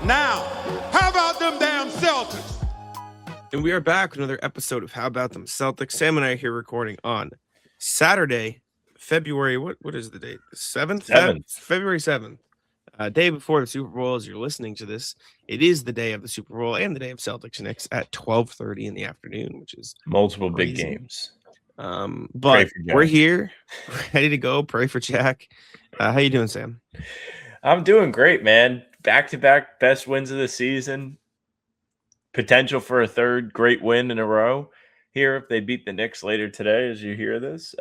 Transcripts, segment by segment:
Now, how about them damn Celtics? And we are back with another episode of How About Them Celtics. Sam and I are here recording on Saturday, February. What is the date? The 7th? February 7th. Day before the Super Bowl, as you're listening to this. It is the day of the Super Bowl and the day of Celtics Knicks at 12:30 in the afternoon, which is multiple crazy. Big games. But we're here, ready to go. Pray for Jack. How you doing, Sam? I'm doing great, man. Back-to-back best wins of the season. Potential for a third great win in a row here if they beat the Knicks later today as you hear this.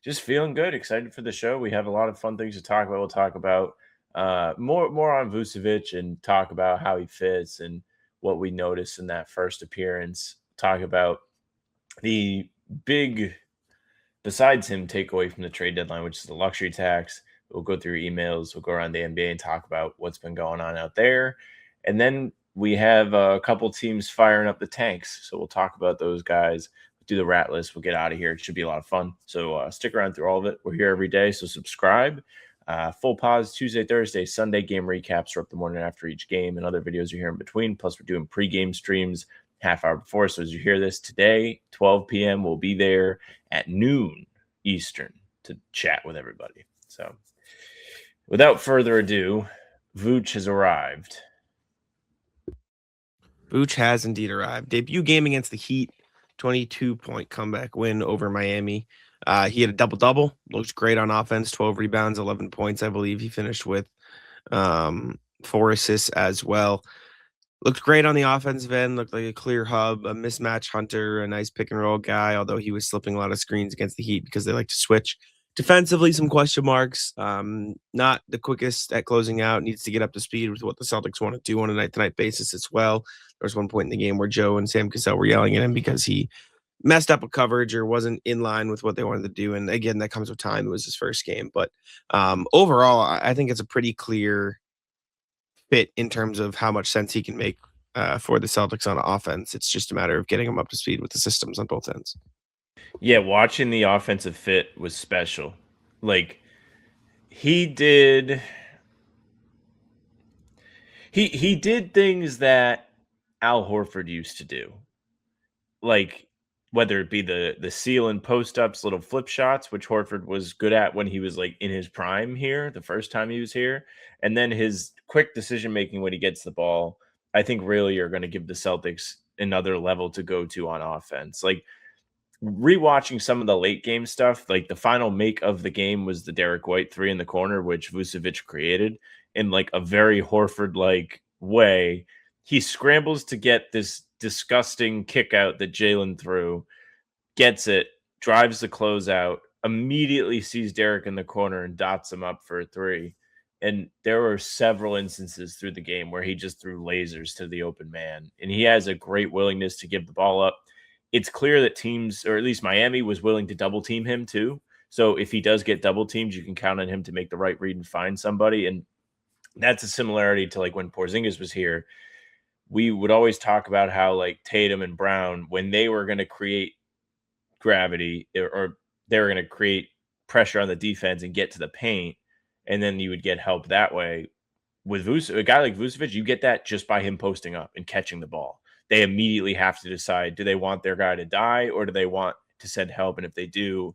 Just feeling good, excited for the show. We have a lot of fun things to talk about. We'll talk about more on Vucevic and talk about how he fits and what we noticed in that first appearance. Talk about the big, besides him, takeaway from the trade deadline, which is the luxury tax. We'll go through emails. We'll go around the NBA and talk about what's been going on out there. And then we have a couple teams firing up the tanks. So we'll talk about those guys, do the rat list. We'll get out of here. It should be a lot of fun. So stick around through all of it. We're here every day. So subscribe. Full pause Tuesday, Thursday, Sunday game recaps are up the morning after each game and other videos you hear in between. Plus, we're doing pregame streams half hour before. So as you hear this today, 12 p.m., we'll be there at noon Eastern to chat with everybody. So without further ado, Vooch has arrived. Vooch has indeed arrived. Debut game against the Heat, 22-point comeback win over Miami. He had a double-double. Looked great on offense, 12 rebounds, 11 points, I believe. He finished with 4 assists as well. Looked great on the offensive end. Looked like a clear hub, a mismatch hunter, a nice pick-and-roll guy, although he was slipping a lot of screens against the Heat because they like to switch. Defensively, some question marks. Not the quickest at closing out. Needs to get up to speed with what the Celtics want to do on a night-to-night basis as well. There was one point in the game where Joe and Sam Cassell were yelling at him because he messed up a coverage or wasn't in line with what they wanted to do. And again, that comes with time. It was his first game. But overall, I think it's a pretty clear fit in terms of how much sense he can make for the Celtics on offense. It's just a matter of getting him up to speed with the systems on both ends. Yeah, watching the offensive fit was special. Like, he did things that Al Horford used to do. Like, whether it be the seal and post-ups, little flip shots, which Horford was good at when he was, like, in his prime here, the first time he was here, and then his quick decision-making when he gets the ball, I think really are going to give the Celtics another level to go to on offense. Like, rewatching some of the late game stuff, like the final make of the game was the Derek White 3 in the corner, which Vucevic created in like a very Horford-like way. He scrambles to get this disgusting kick out that Jalen threw, gets it, drives the closeout, immediately sees Derek in the corner and dots him up for a 3. And there were several instances through the game where he just threw lasers to the open man. And he has a great willingness to give the ball up. It's clear that teams, or at least Miami, was willing to double team him too. So if he does get double teamed, you can count on him to make the right read and find somebody. And that's a similarity to like when Porzingis was here. We would always talk about how like Tatum and Brown, when they were going to create gravity or they were going to create pressure on the defense and get to the paint, and then you would get help that way. With a guy like Vucevic, you get that just by him posting up and catching the ball. They immediately have to decide, do they want their guy to die or do they want to send help? And if they do,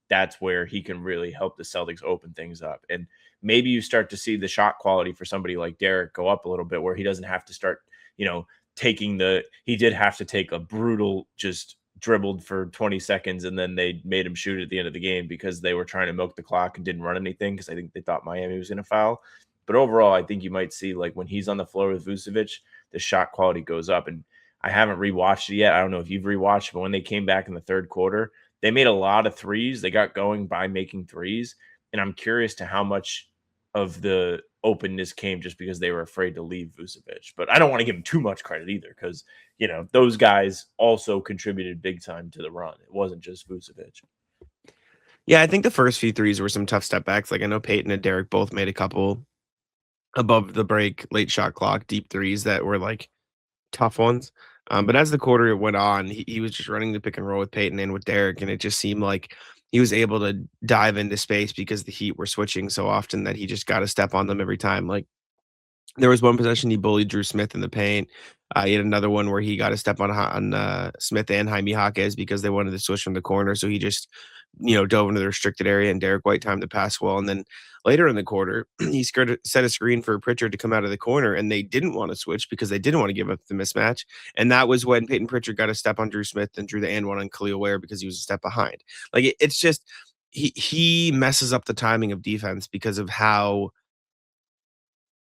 that's where he can really help the Celtics open things up. And maybe you start to see the shot quality for somebody like Derek go up a little bit where he doesn't have to start, he did have to take a brutal, just dribbled for 20 seconds and then they made him shoot at the end of the game because they were trying to milk the clock and didn't run anything because I think they thought Miami was going to foul. But overall, I think you might see like when he's on the floor with Vucevic, the shot quality goes up. And I haven't rewatched it yet. I don't know if you've rewatched, but when they came back in the third quarter, they made a lot of threes. They got going by making threes. And I'm curious to how much of the openness came just because they were afraid to leave Vucevic. But I don't want to give him too much credit either because, those guys also contributed big time to the run. It wasn't just Vucevic. Yeah, I think the first few threes were some tough step backs. Like I know Peyton and Derek both made a couple above the break, late shot clock, deep threes that were like tough ones. But as the quarter went on, he was just running the pick and roll with Peyton and with Derek, and it just seemed like he was able to dive into space because the Heat were switching so often that he just got a step on them every time. Like There was one possession he bullied Drew Smith in the paint. He had another one where he got a step on Smith and Jaime Jaquez because they wanted to switch from the corner. So he just, dove into the restricted area, and Derek White timed the pass well. And then later in the quarter, he set a screen for Pritchard to come out of the corner, and they didn't want to switch because they didn't want to give up the mismatch. And that was when Peyton Pritchard got a step on Drew Smith and drew the and one on Khalil Ware because he was a step behind. Like it's just he messes up the timing of defense because of how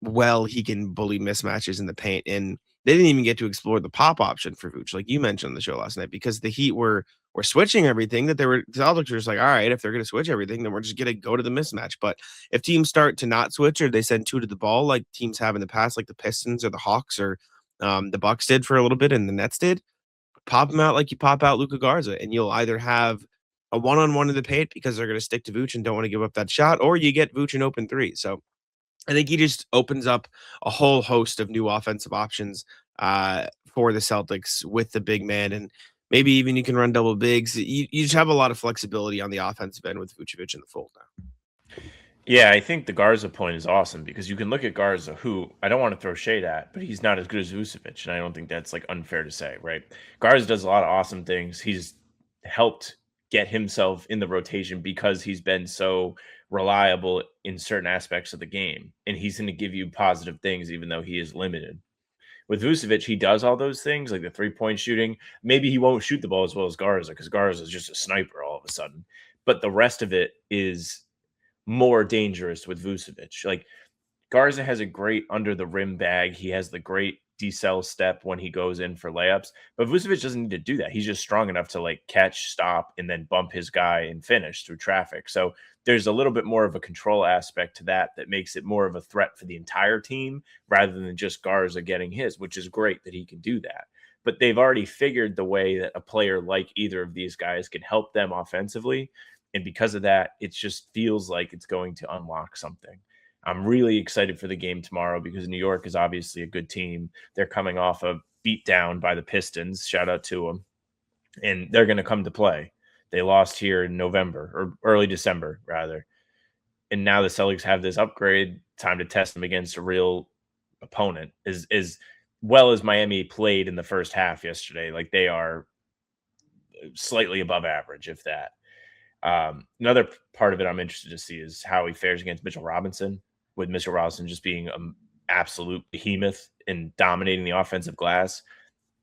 well he can bully mismatches in the paint. And they didn't even get to explore the pop option for Vooch, like you mentioned on the show last night, because the Heat were switching everything. The Celtics were just like, all right, if they're going to switch everything, then we're just going to go to the mismatch. But if teams start to not switch or they send two to the ball, like teams have in the past, like the Pistons or the Hawks or the Bucks did for a little bit and the Nets did, pop them out like you pop out Luka Garza, and you'll either have a one-on-one in the paint because they're going to stick to Vooch and don't want to give up that shot, or you get Vooch an open three. So I think he just opens up a whole host of new offensive options for the Celtics with the big man, and maybe even you can run double bigs. You just have a lot of flexibility on the offensive end with Vucevic in the fold now. Yeah, I think the Garza point is awesome because you can look at Garza, who I don't want to throw shade at, but he's not as good as Vucevic, and I don't think that's like unfair to say, right? Garza does a lot of awesome things. He's helped get himself in the rotation because he's been so reliable in certain aspects of the game, and he's going to give you positive things even though he is limited. With Vucevic, he does all those things, like the three-point shooting. Maybe he won't shoot the ball as well as Garza because Garza is just a sniper all of a sudden, but the rest of it is more dangerous with Vucevic. Like Garza has a great under the rim bag. He has the great decel step when he goes in for layups, but Vucevic doesn't need to do that. He's just strong enough to like catch, stop, and then bump his guy and finish through traffic. So there's a little bit more of a control aspect to that makes it more of a threat for the entire team rather than just Garza getting his, which is great that he can do that. But they've already figured the way that a player like either of these guys can help them offensively. And because of that, it just feels like it's going to unlock something. I'm really excited for the game tomorrow because New York is obviously a good team. They're coming off a beat down by the Pistons. Shout out to them. And they're going to come to play. They lost here in November or early December, rather. And now the Celtics have this upgrade time to test them against a real opponent. As well as Miami played in the first half yesterday, like they are slightly above average, if that. Another part of it I'm interested to see is how he fares against Mitchell Robinson, with Mitchell Robinson just being an absolute behemoth and dominating the offensive glass.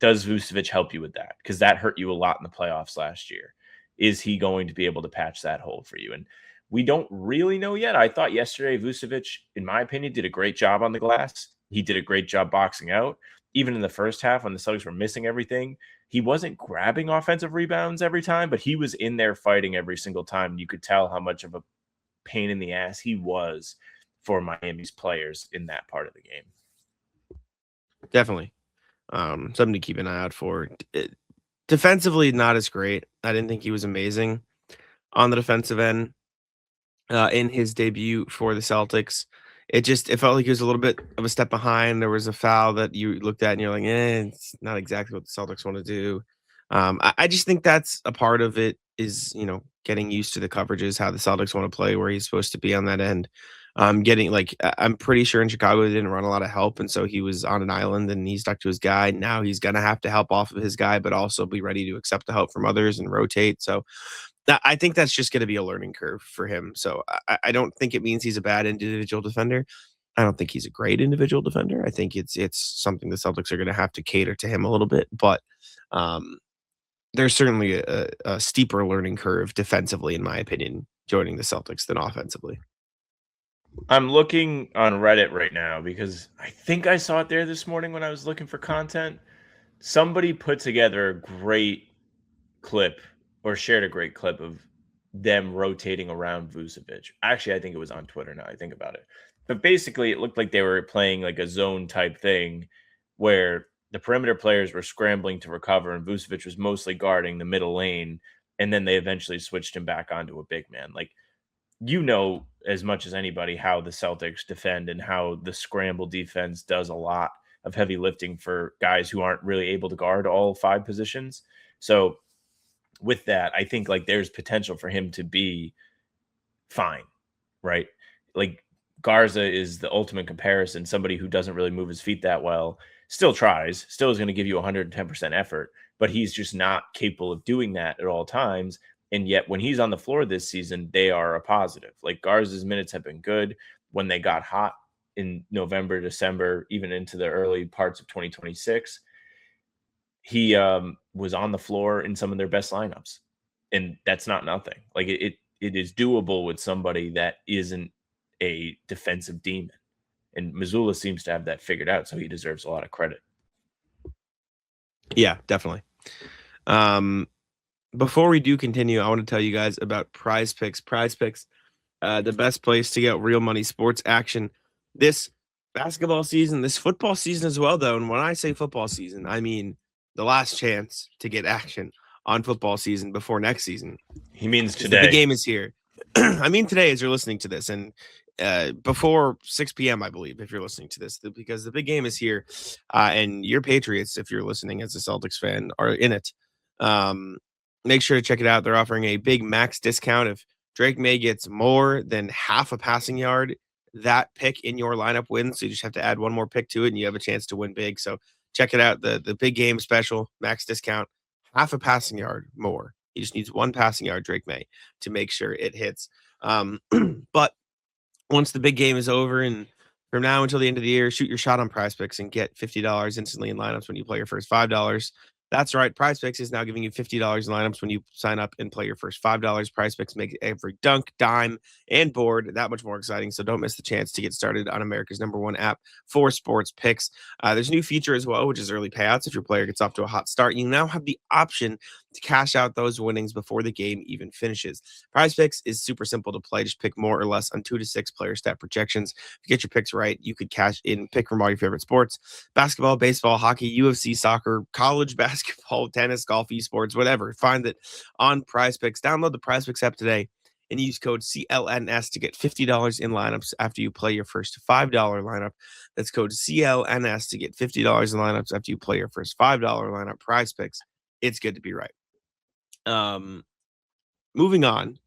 Does Vucevic help you with that? Because that hurt you a lot in the playoffs last year. Is he going to be able to patch that hole for you? And we don't really know yet. I thought yesterday Vucevic, in my opinion, did a great job on the glass. He did a great job boxing out. Even in the first half when the Celtics were missing everything, he wasn't grabbing offensive rebounds every time, but he was in there fighting every single time. You could tell how much of a pain in the ass he was for Miami's players in that part of the game. Definitely. Something to keep an eye out for. Defensively, not as great. I didn't think he was amazing on the defensive end in his debut for the Celtics. It felt like he was a little bit of a step behind. There was a foul that you looked at and you're like, it's not exactly what the Celtics want to do. I just think that's a part of it is, getting used to the coverages, how the Celtics want to play, where he's supposed to be on that end. I'm pretty sure in Chicago they didn't run a lot of help, and so he was on an island and he stuck to his guy. Now he's gonna have to help off of his guy, but also be ready to accept the help from others and rotate. So I think that's just going to be a learning curve for him. So I don't think it means he's a bad individual defender. I don't think he's a great individual defender. I think it's something the Celtics are going to have to cater to him a little bit, but there's certainly a steeper learning curve defensively, in my opinion, joining the Celtics than offensively. I'm looking on Reddit right now because I think I saw it there this morning when I was looking for content. Somebody put together a great clip or shared a great clip of them rotating around Vucevic. Actually, I think it was on Twitter now I think about it. But basically, it looked like they were playing like a zone type thing where the perimeter players were scrambling to recover and Vucevic was mostly guarding the middle lane. And then they eventually switched him back onto a big man. Like, as much as anybody how the Celtics defend and how the scramble defense does a lot of heavy lifting for guys who aren't really able to guard all 5 positions. So with that, I think like there's potential for him to be fine, right? Like Garza is the ultimate comparison. Somebody who doesn't really move his feet that well, still tries, still is going to give you 110% effort, but he's just not capable of doing that at all times. And yet, when he's on the floor this season, they are a positive. Like Garza's minutes have been good when they got hot in November, December, even into the early parts of 2026. He was on the floor in some of their best lineups, and that's not nothing. Like it is doable with somebody that isn't a defensive demon. And Missoula seems to have that figured out, so he deserves a lot of credit. Yeah, definitely. Before we do continue, I want to tell you guys about PrizePicks. PrizePicks, the best place to get real money sports action this basketball season, this football season as well, though. And when I say football season, I mean the last chance to get action on football season before next season. He means today. The big game is here. I mean today as you're listening to this, and before 6 p.m., I believe, if you're listening to this, because the big game is here, and your Patriots, if you're listening as a Celtics fan, are in it. Make sure to check it out. They're offering a big max discount. If Drake May gets more than half a passing yard, that pick in your lineup wins. So you just have to add one more pick to it, and you have a chance to win big. So check it out. The big game special, max discount, half a passing yard more. He just needs one passing yard, Drake May, to make sure it hits. But once the big game is over, and from now until the end of the year, shoot your shot on PrizePicks and get $50 instantly in lineups when you play your first $5. That's right. PrizePicks is now giving you $50 in lineups when you sign up and play your first $5. PrizePicks makes every dunk, dime, and board that much more exciting. So don't miss the chance to get started on America's #1 app for sports picks. There's a new feature as well, which is early payouts. If your player gets off to a hot start, you now have the option to cash out those winnings before the game even finishes. PrizePicks is super simple to play. Just pick more or less on 2 to 6 player stat projections. If you get your picks right, you could cash in, pick from all your favorite sports: basketball, baseball, hockey, UFC, soccer, college basketball, tennis, golf, esports, whatever. Find it on PrizePicks. Download the PrizePicks app today and use code CLNS to get $50 in lineups after you play your first $5 lineup. That's code CLNS to get $50 in lineups after you play your first $5 lineup. PrizePicks. It's good to be right. Moving on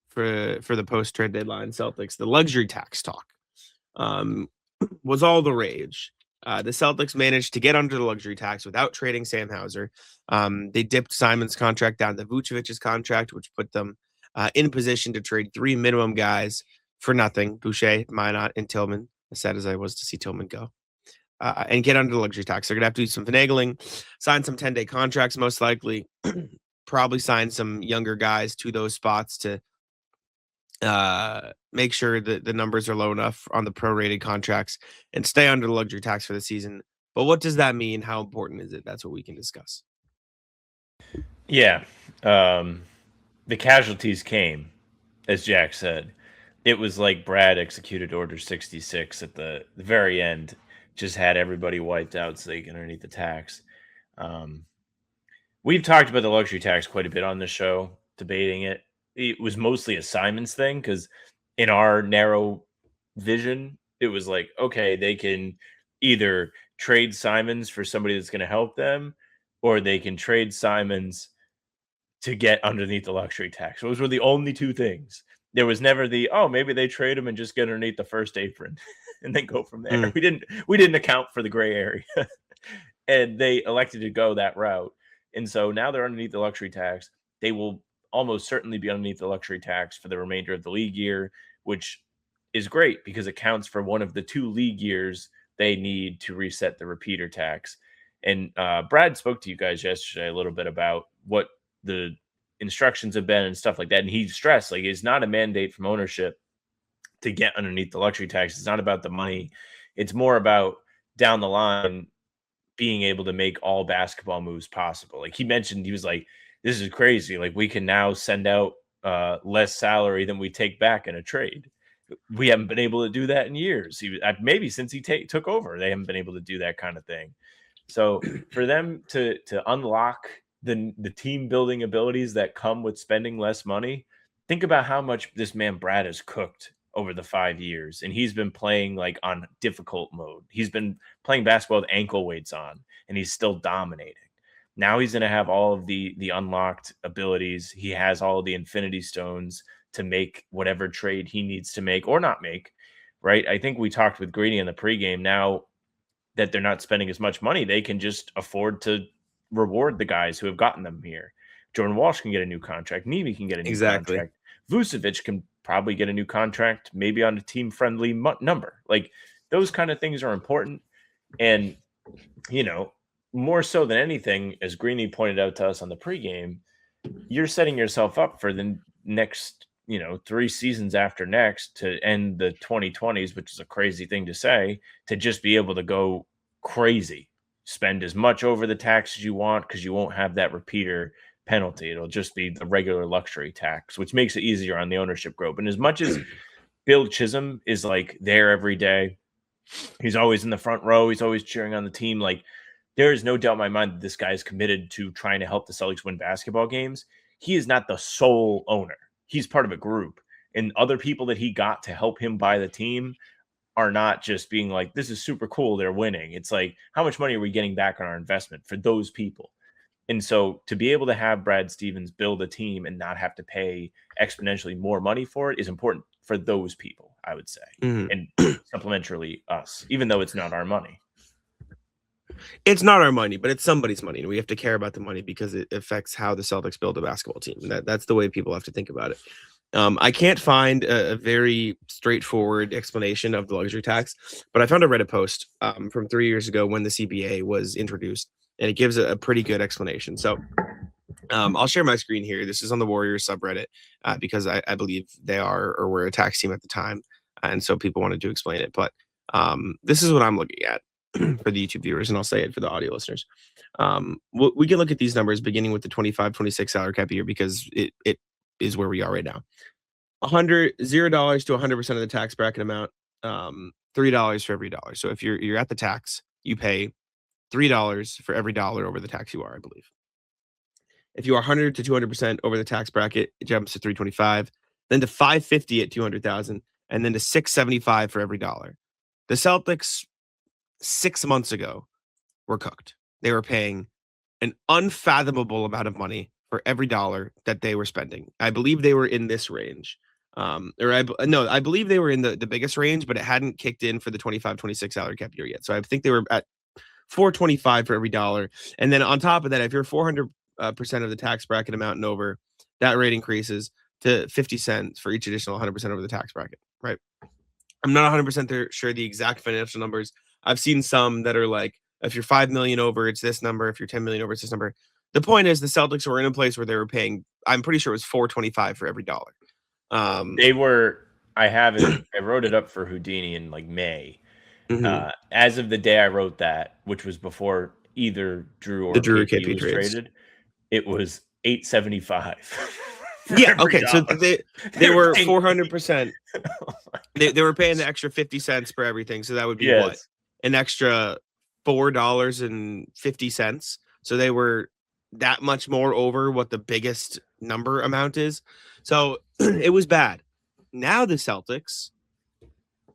for the post-trade deadline Celtics, the luxury tax talk was all the rage. The Celtics managed to get under the luxury tax without trading Sam Hauser. They dipped Simon's contract down to Vucevic's contract, which put them in position to trade 3 minimum guys for nothing: Boucher, Minot, and Tillman. As sad as I was to see Tillman go. And get under the luxury tax. They're going to have to do some finagling, sign some 10-day contracts, most likely, probably sign some younger guys to those spots to make sure that the numbers are low enough on the prorated contracts and stay under the luxury tax for the season. But what does that mean? How important is it? That's what we can discuss. Yeah. The casualties came, as Jack said. It was like Brad executed Order 66 at the very end. Just had everybody wiped out so they can underneath the tax. We've talked about the luxury tax quite a bit on the show, debating it. It was mostly a Simons thing because in our narrow vision, it was like, okay, they can either trade Simons for somebody that's going to help them, or they can trade Simons to get underneath the luxury tax. Those were the only two things. There was never the, oh, maybe they trade him and just get underneath the first apron and then go from there. We didn't account for the gray area. And they elected to go that route. And so now they're underneath the luxury tax. They will almost certainly be underneath the luxury tax for the remainder of the league year, which is great because it counts for one of the 2 league years they need to reset the repeater tax. And Brad spoke to you guys yesterday a little bit about what the instructions have been and stuff like that. And he stressed, like, it's not a mandate from ownership to get underneath the luxury tax. It's not about the money. It's more about down the line being able to make all basketball moves possible. Like he mentioned, he was like, this is crazy. Like we can now send out less salary than we take back in a trade. We haven't been able to do that in years. Maybe since he took over, they haven't been able to do that kind of thing. So for them to unlock the team building abilities that come with spending less money, think about how much this man Brad has cooked over the 5 years. And he's been playing like on difficult mode. He's been playing basketball with ankle weights on, and he's still dominating. Now he's going to have all of the unlocked abilities. He has all of the Infinity Stones to make whatever trade he needs to make or not make, right? I think we talked with Greeny in the pregame. Now that they're not spending as much money, they can just afford to reward the guys who have gotten them here. Jordan Walsh can get a new contract. Nemi can get a new Exactly. contract. Vucevic can probably get a new contract, maybe on a team-friendly number. Like, those kind of things are important. And, you know, more so than anything, as Greeny pointed out to us on the pregame, you're setting yourself up for the next, 3 seasons after next to end the 2020s, which is a crazy thing to say, to just be able to go crazy, spend as much over the tax as you want, because you won't have that repeater penalty. It'll just be the regular luxury tax, which makes it easier on the ownership group. And as much as Bill Chisholm is like there every day, he's always in the front row, he's always cheering on the team. Like, there is no doubt in my mind that this guy is committed to trying to help the Celtics win basketball games. He is not the sole owner. He's part of a group. And other people that he got to help him buy the team are not just being like, this is super cool, they're winning. It's like, how much money are we getting back on our investment for those people? And so to be able to have Brad Stevens build a team and not have to pay exponentially more money for it is important for those people, I would say. And supplementarily us, even though it's not our money. It's not our money, but it's somebody's money, and we have to care about the money because it affects how the Celtics build a basketball team. That's the way people have to think about it. I can't find a very straightforward explanation of the luxury tax, but I found a Reddit post from 3 years ago when the CBA was introduced, and it gives a pretty good explanation. So I'll share my screen here. This is on the Warriors subreddit because I believe they are or were a tax team at the time, and so people wanted to explain it. But this is what I'm looking at for the YouTube viewers, and I'll say it for the audio listeners. We can look at these numbers beginning with the 25-26 salary cap year because it is where we are right now. $0 to 100% of the tax bracket amount, $3 for every dollar. So if you're at the tax, you pay $3 for every dollar over the tax you are, I believe. If you are 100 to 200% over the tax bracket, it jumps to $325, then to $550 at 200,000, and then to $675 for every dollar. The Celtics 6 months ago were cooked. They were paying an unfathomable amount of money for every dollar that they were spending. I believe they were in this range. I believe they were in the biggest range, but it hadn't kicked in for the 25-26 salary cap year yet. So I think they were at $425 for every dollar. And then on top of that, if you're 400% of the tax bracket amount and over, that rate increases to 50 cents for each additional 100% over the tax bracket, right? I'm not 100% sure the exact financial numbers. I've seen some that are like, if you're 5 million over, it's this number. If you're 10 million over, it's this number. The point is the Celtics were in a place where they were paying, I'm pretty sure it was $425 for every dollar. They were, I wrote it up for Houdini in like May. As of the day I wrote that, which was before either Drew or KP was traded, it was $875. Yeah, okay. So they were 400%. They were paying the extra 50 cents for everything. So that would be what? An extra $4.50. So they were that much more over what the biggest number amount is. So it was bad. Now the Celtics,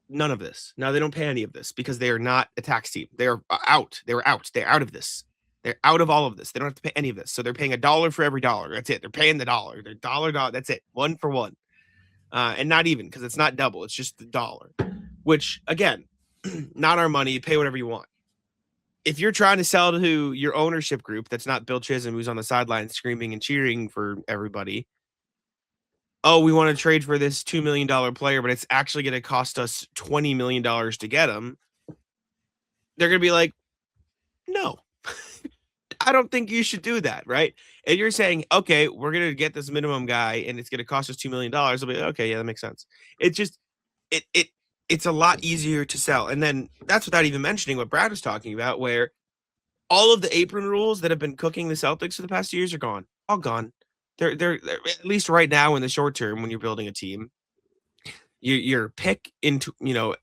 none of this. Now they don't pay any of this because they are not a tax team. They are out. They were out. They're out of this. They're out of all of this. They don't have to pay any of this. So they're paying $1 for every dollar. That's it. They're paying the dollar. They're dollar. That's it. 1 for 1. And not even because it's not double. It's just the dollar, which again, not our money. You pay whatever you want. If you're trying to sell to your ownership group, that's not Bill Chisholm, who's on the sidelines screaming and cheering for everybody. Oh, we want to trade for this $2 million player, but it's actually going to cost us $20 million to get him. They're going to be like, no, I don't think you should do that, right? And you're saying, okay, we're going to get this minimum guy and it's going to cost us $2 million. I'll be like, okay, yeah, that makes sense. It's just, it's a lot easier to sell. And then that's without even mentioning what Brad was talking about, where all of the apron rules that have been cooking the Celtics for the past 2 years are gone, all gone. They're at least right now in the short term when you're building a team, your pick into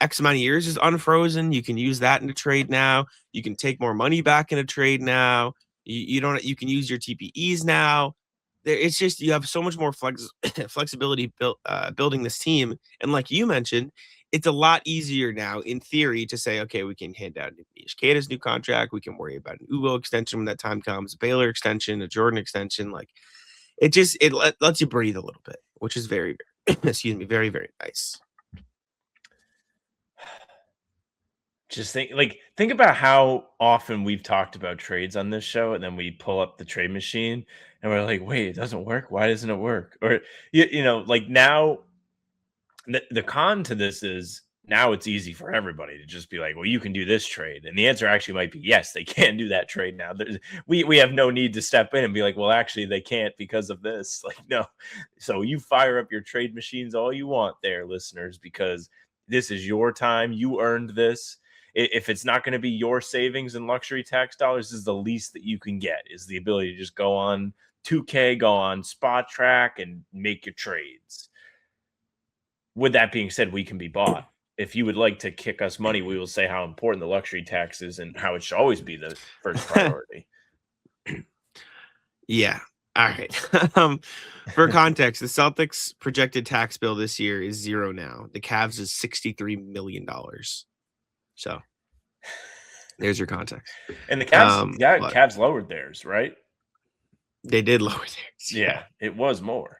X amount of years is unfrozen. You can use that in a trade now. You can take more money back in a trade now. You can use your TPEs now. It's just you have so much more flexibility building this team. And like you mentioned, it's a lot easier now in theory to say, okay, we can hand out Ishika's new contract. We can worry about an Ugo extension when that time comes, a Baylor extension, a Jordan extension. Like it lets you breathe a little bit, which is very, very, excuse me, very, very nice. Just think about how often we've talked about trades on this show, and then we pull up the trade machine and we're like, wait, it doesn't work. Why doesn't it work? Or like now the con to this is now it's easy for everybody to just be like, well, you can do this trade. And the answer actually might be yes, they can do that trade now. We have no need to step in and be like, well, actually, they can't because of this. Like, no. So you fire up your trade machines all you want there, listeners, because this is your time. You earned this. If it's not going to be your savings and luxury tax dollars, this is the least that you can get, is the ability to just go on 2K, go on Spot Track, and make your trades. With that being said, we can be bought. If you would like to kick us money, we will say how important the luxury tax is and how it should always be the first priority. Yeah. All right. For context, the Celtics' projected tax bill this year is 0 now. The Cavs is $63 million. So there's your context. And the Cavs, Cavs lowered theirs, right? They did lower theirs. Yeah, it was more.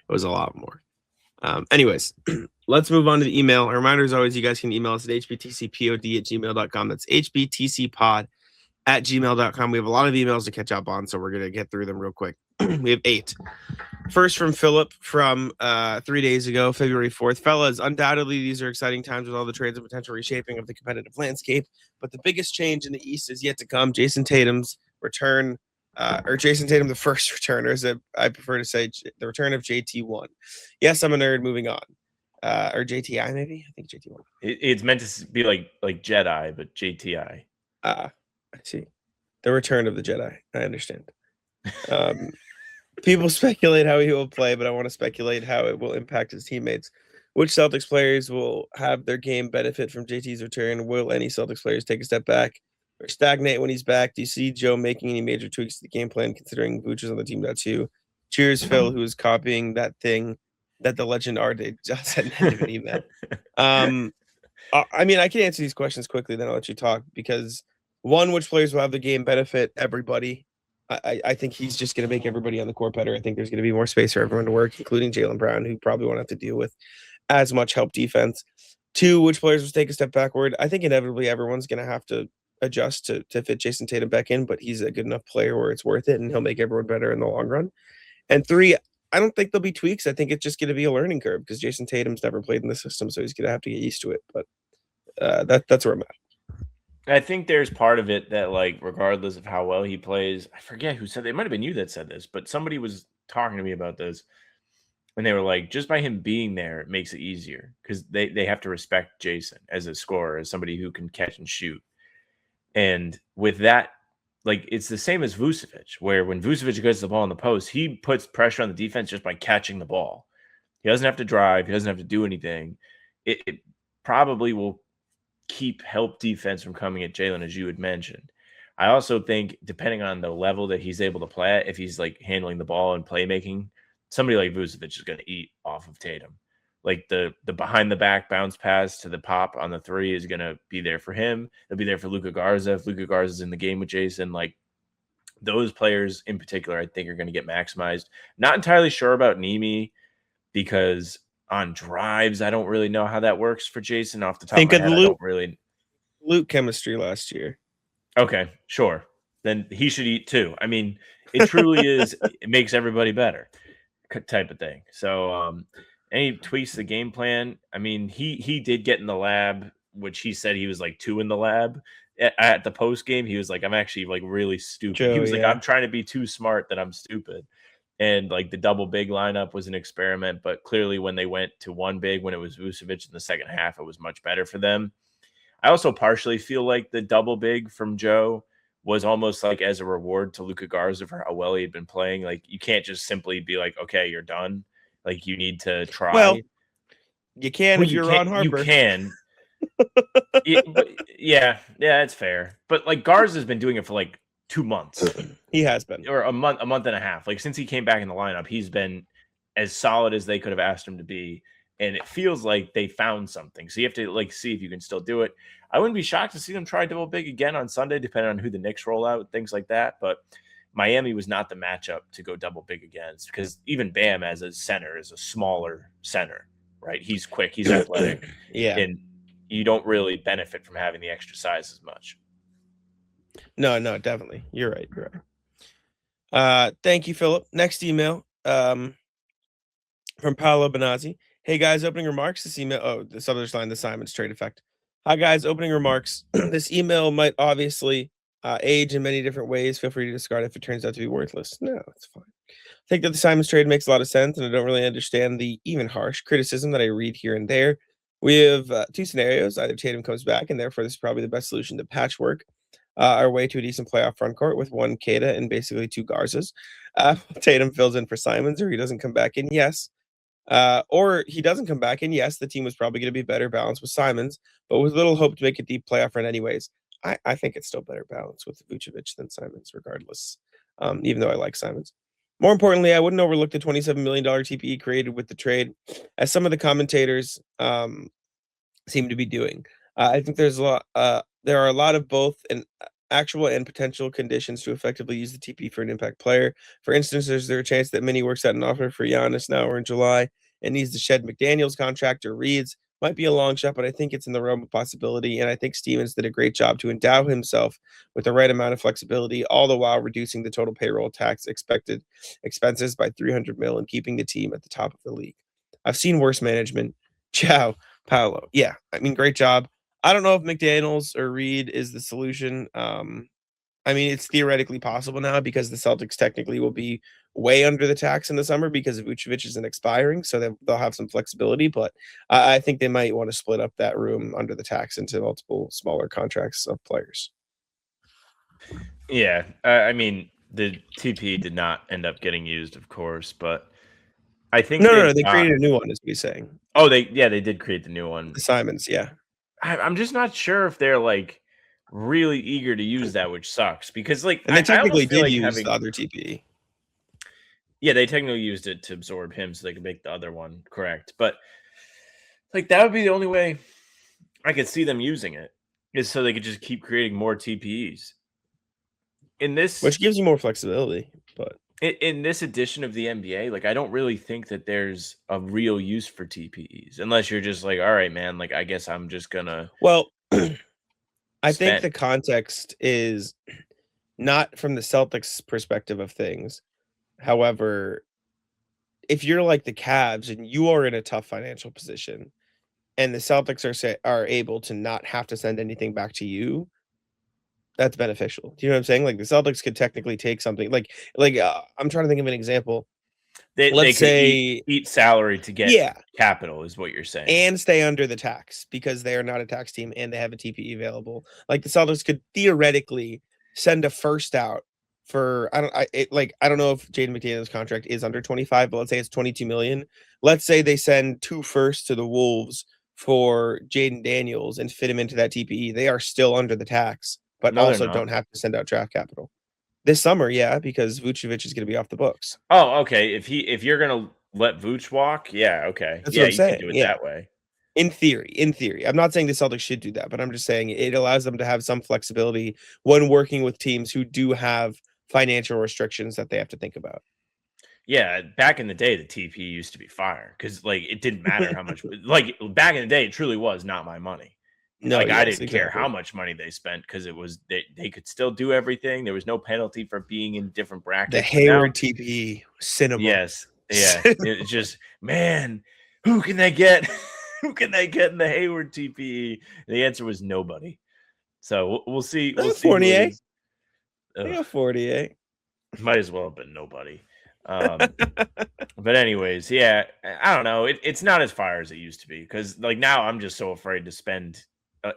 It was a lot more. Anyways, let's move on to the email. A reminder, as always, you guys can email us at hbtcpod@gmail.com. That's hbtcpod@gmail.com. We have a lot of emails to catch up on, so we're going to get through them real quick. We have 8. First from Philip from 3 days ago, February 4th. Fellas, undoubtedly, these are exciting times with all the trades and potential reshaping of the competitive landscape, but the biggest change in the East is yet to come. Jason Tatum's return, or Jason Tatum, the first return, or as I prefer to say, the return of JT1. Yes, I'm a nerd. Moving on. Or JTI, maybe? I think JT1. It's meant to be like Jedi, but JTI. I see. The return of the Jedi. I understand. People speculate how he will play, but I want to speculate how it will impact his teammates. Which Celtics players will have their game benefit from JT's return? Will any Celtics players take a step back or stagnate when he's back? Do you see Joe making any major tweaks to the game plan, considering Vuce is on the team now too? Cheers, Phil, who is copying that thing that the legend RJ just said in an email. I mean, I can answer these questions quickly, then I'll let you talk, because one, which players will have the game benefit? Everybody. I think he's just going to make everybody on the court better. I think there's going to be more space for everyone to work, including Jaylen Brown, who probably won't have to deal with as much help defense. 2, which players will take a step backward? I think inevitably everyone's going to have to adjust to fit Jason Tatum back in, but he's a good enough player where it's worth it, and he'll make everyone better in the long run. And 3, I don't think there'll be tweaks. I think it's just going to be a learning curve because Jason Tatum's never played in the system, so he's going to have to get used to it. But that's where I'm at. I think there's part of it that, like, regardless of how well he plays, I forget who said it. It might have been you that said this, but somebody was talking to me about this, and they were like, just by him being there, it makes it easier because they have to respect Jason as a scorer, as somebody who can catch and shoot. And with that, like, it's the same as Vucevic, where when Vucevic gets the ball in the post, he puts pressure on the defense just by catching the ball. He doesn't have to drive. He doesn't have to do anything. It probably will keep help defense from coming at Jaylen, as you had mentioned. I also think, depending on the level that he's able to play at, if he's like handling the ball and playmaking, somebody like Vucevic is going to eat off of Tatum. Like the behind the back bounce pass to the pop on the 3 is going to be there for him. It'll be there for Luka Garza. If Luka Garza is in the game with Jason, like those players in particular, I think are going to get maximized. Not entirely sure about Nimi because on drives, I don't really know how that works for Jason off the top of my head. I don't really. Luke chemistry last year. Okay, sure. Then he should eat too. I mean, it truly is. It makes everybody better, type of thing. So, any tweaks to the game plan? I mean, he did get in the lab, which he said he was like 2 in the lab at the post game. He was like, "I'm actually like really stupid." Joe, he was like, "I'm trying to be too smart that I'm stupid." And like the double big lineup was an experiment, but clearly when they went to one big, when it was Vucevic in the second half, it was much better for them. I also partially feel like the double big from Joe was almost like as a reward to Luka Garza for how well he had been playing. Like you can't just simply be like, okay, you're done. Like you need to try. Well, you can if you're Ron Harper. You can. Yeah, it's fair. But like Garza's been doing it for like 2 months. He has been. Or a month and a half. Like since he came back in the lineup, he's been as solid as they could have asked him to be. And it feels like they found something. So you have to like see if you can still do it. I wouldn't be shocked to see them try double big again on Sunday, depending on who the Knicks roll out, things like that. But Miami was not the matchup to go double big against because even Bam as a center is a smaller center, right? He's quick, he's athletic. Yeah. And you don't really benefit from having the extra size as much. No, definitely. You're right. Thank you, Philip. Next email from Paolo Benazzi. Hey guys, opening remarks. This email, the subject line, the Simon's trade effect. Hi guys, opening remarks. This email might obviously age in many different ways. Feel free to discard if it turns out to be worthless. No, it's fine. I think that the Simon's trade makes a lot of sense, and I don't really understand the even harsh criticism that I read here and there. We have two scenarios. Either Tatum comes back, and therefore this is probably the best solution to patchwork our way to a decent playoff front court with one Kata and basically two Garzas. Tatum fills in for Simons, or he doesn't come back in. Yes. Or he doesn't come back, and yes, the team was probably going to be better balanced with Simons, but with little hope to make a deep playoff run anyways. I think it's still better balanced with Vucevic than Simons, regardless, even though I like Simons. More importantly, I wouldn't overlook the $27 million TPE created with the trade, as some of the commentators seem to be doing. I think there's a lot. There are a lot of both an actual and potential conditions to effectively use the TP for an impact player. For instance, is there a chance that Minnie works out an offer for Giannis now or in July and needs to shed McDaniel's contract or Reed's? Might be a long shot, but I think it's in the realm of possibility. And I think Stevens did a great job to endow himself with the right amount of flexibility, all the while reducing the total payroll tax expected expenses by $300 million and keeping the team at the top of the league. I've seen worse management. Ciao, Paolo. Yeah, I mean, great job. I don't know if McDaniels or Reed is the solution. I mean, it's theoretically possible now because the Celtics technically will be way under the tax in the summer because Vucevic isn't expiring, so they'll have some flexibility. But I think they might want to split up that room under the tax into multiple smaller contracts of players. Yeah, I mean, the TP did not end up getting used, of course, but I think No. They created a new one, is what he's saying. Oh, they did create the new one. The Simons, yeah. I'm just not sure if they're like really eager to use that, which sucks because like and they technically did like use the other TP. Yeah, they technically used it to absorb him so they could make the other one correct. But like that would be the only way I could see them using it is so they could just keep creating more TPEs. In this, which gives you more flexibility, but in this edition of the NBA, like I don't really think that there's a real use for TPEs unless you're just like, all right, man, like I guess I'm just gonna. Well, I think the context is not from the Celtics perspective of things. However, if you're like the Cavs and you are in a tough financial position, and the Celtics are able to not have to send anything back to you, that's beneficial. Do you know what I'm saying? Like the Celtics could technically take something like I'm trying to think of an example. Let's say eat salary to get capital is what you're saying, and stay under the tax because they are not a tax team and they have a TPE available. Like the Celtics could theoretically send a first out for I don't know if Jaden McDaniel's contract is under 25, but let's say it's 22 million. Let's say they send 2 firsts to the Wolves for Jaden Daniels and fit him into that TPE. They are still under the tax, but also don't have to send out draft capital. This summer, yeah, because Vucevic is going to be off the books. Oh, okay. If you're going to let Vuce walk, yeah, okay. That's what I'm saying. Can do it that way. In theory. I'm not saying the Celtics should do that, but I'm just saying it allows them to have some flexibility when working with teams who do have financial restrictions that they have to think about. Yeah, back in the day, the TP used to be fire because like it didn't matter how much. Like back in the day, it truly was not my money. No, like I didn't care how much money they spent because it was they could still do everything. There was no penalty for being in different brackets. The Hayward TPE cinema. Yes, yeah. It's just man, who can they get? Who can they get in the Hayward TPE? The answer was nobody. So we'll see. We'll see. Fournier. Yeah, Fournier. Might as well have been nobody. But anyways, yeah, I don't know. It's not as fire as it used to be because like now I'm just so afraid to spend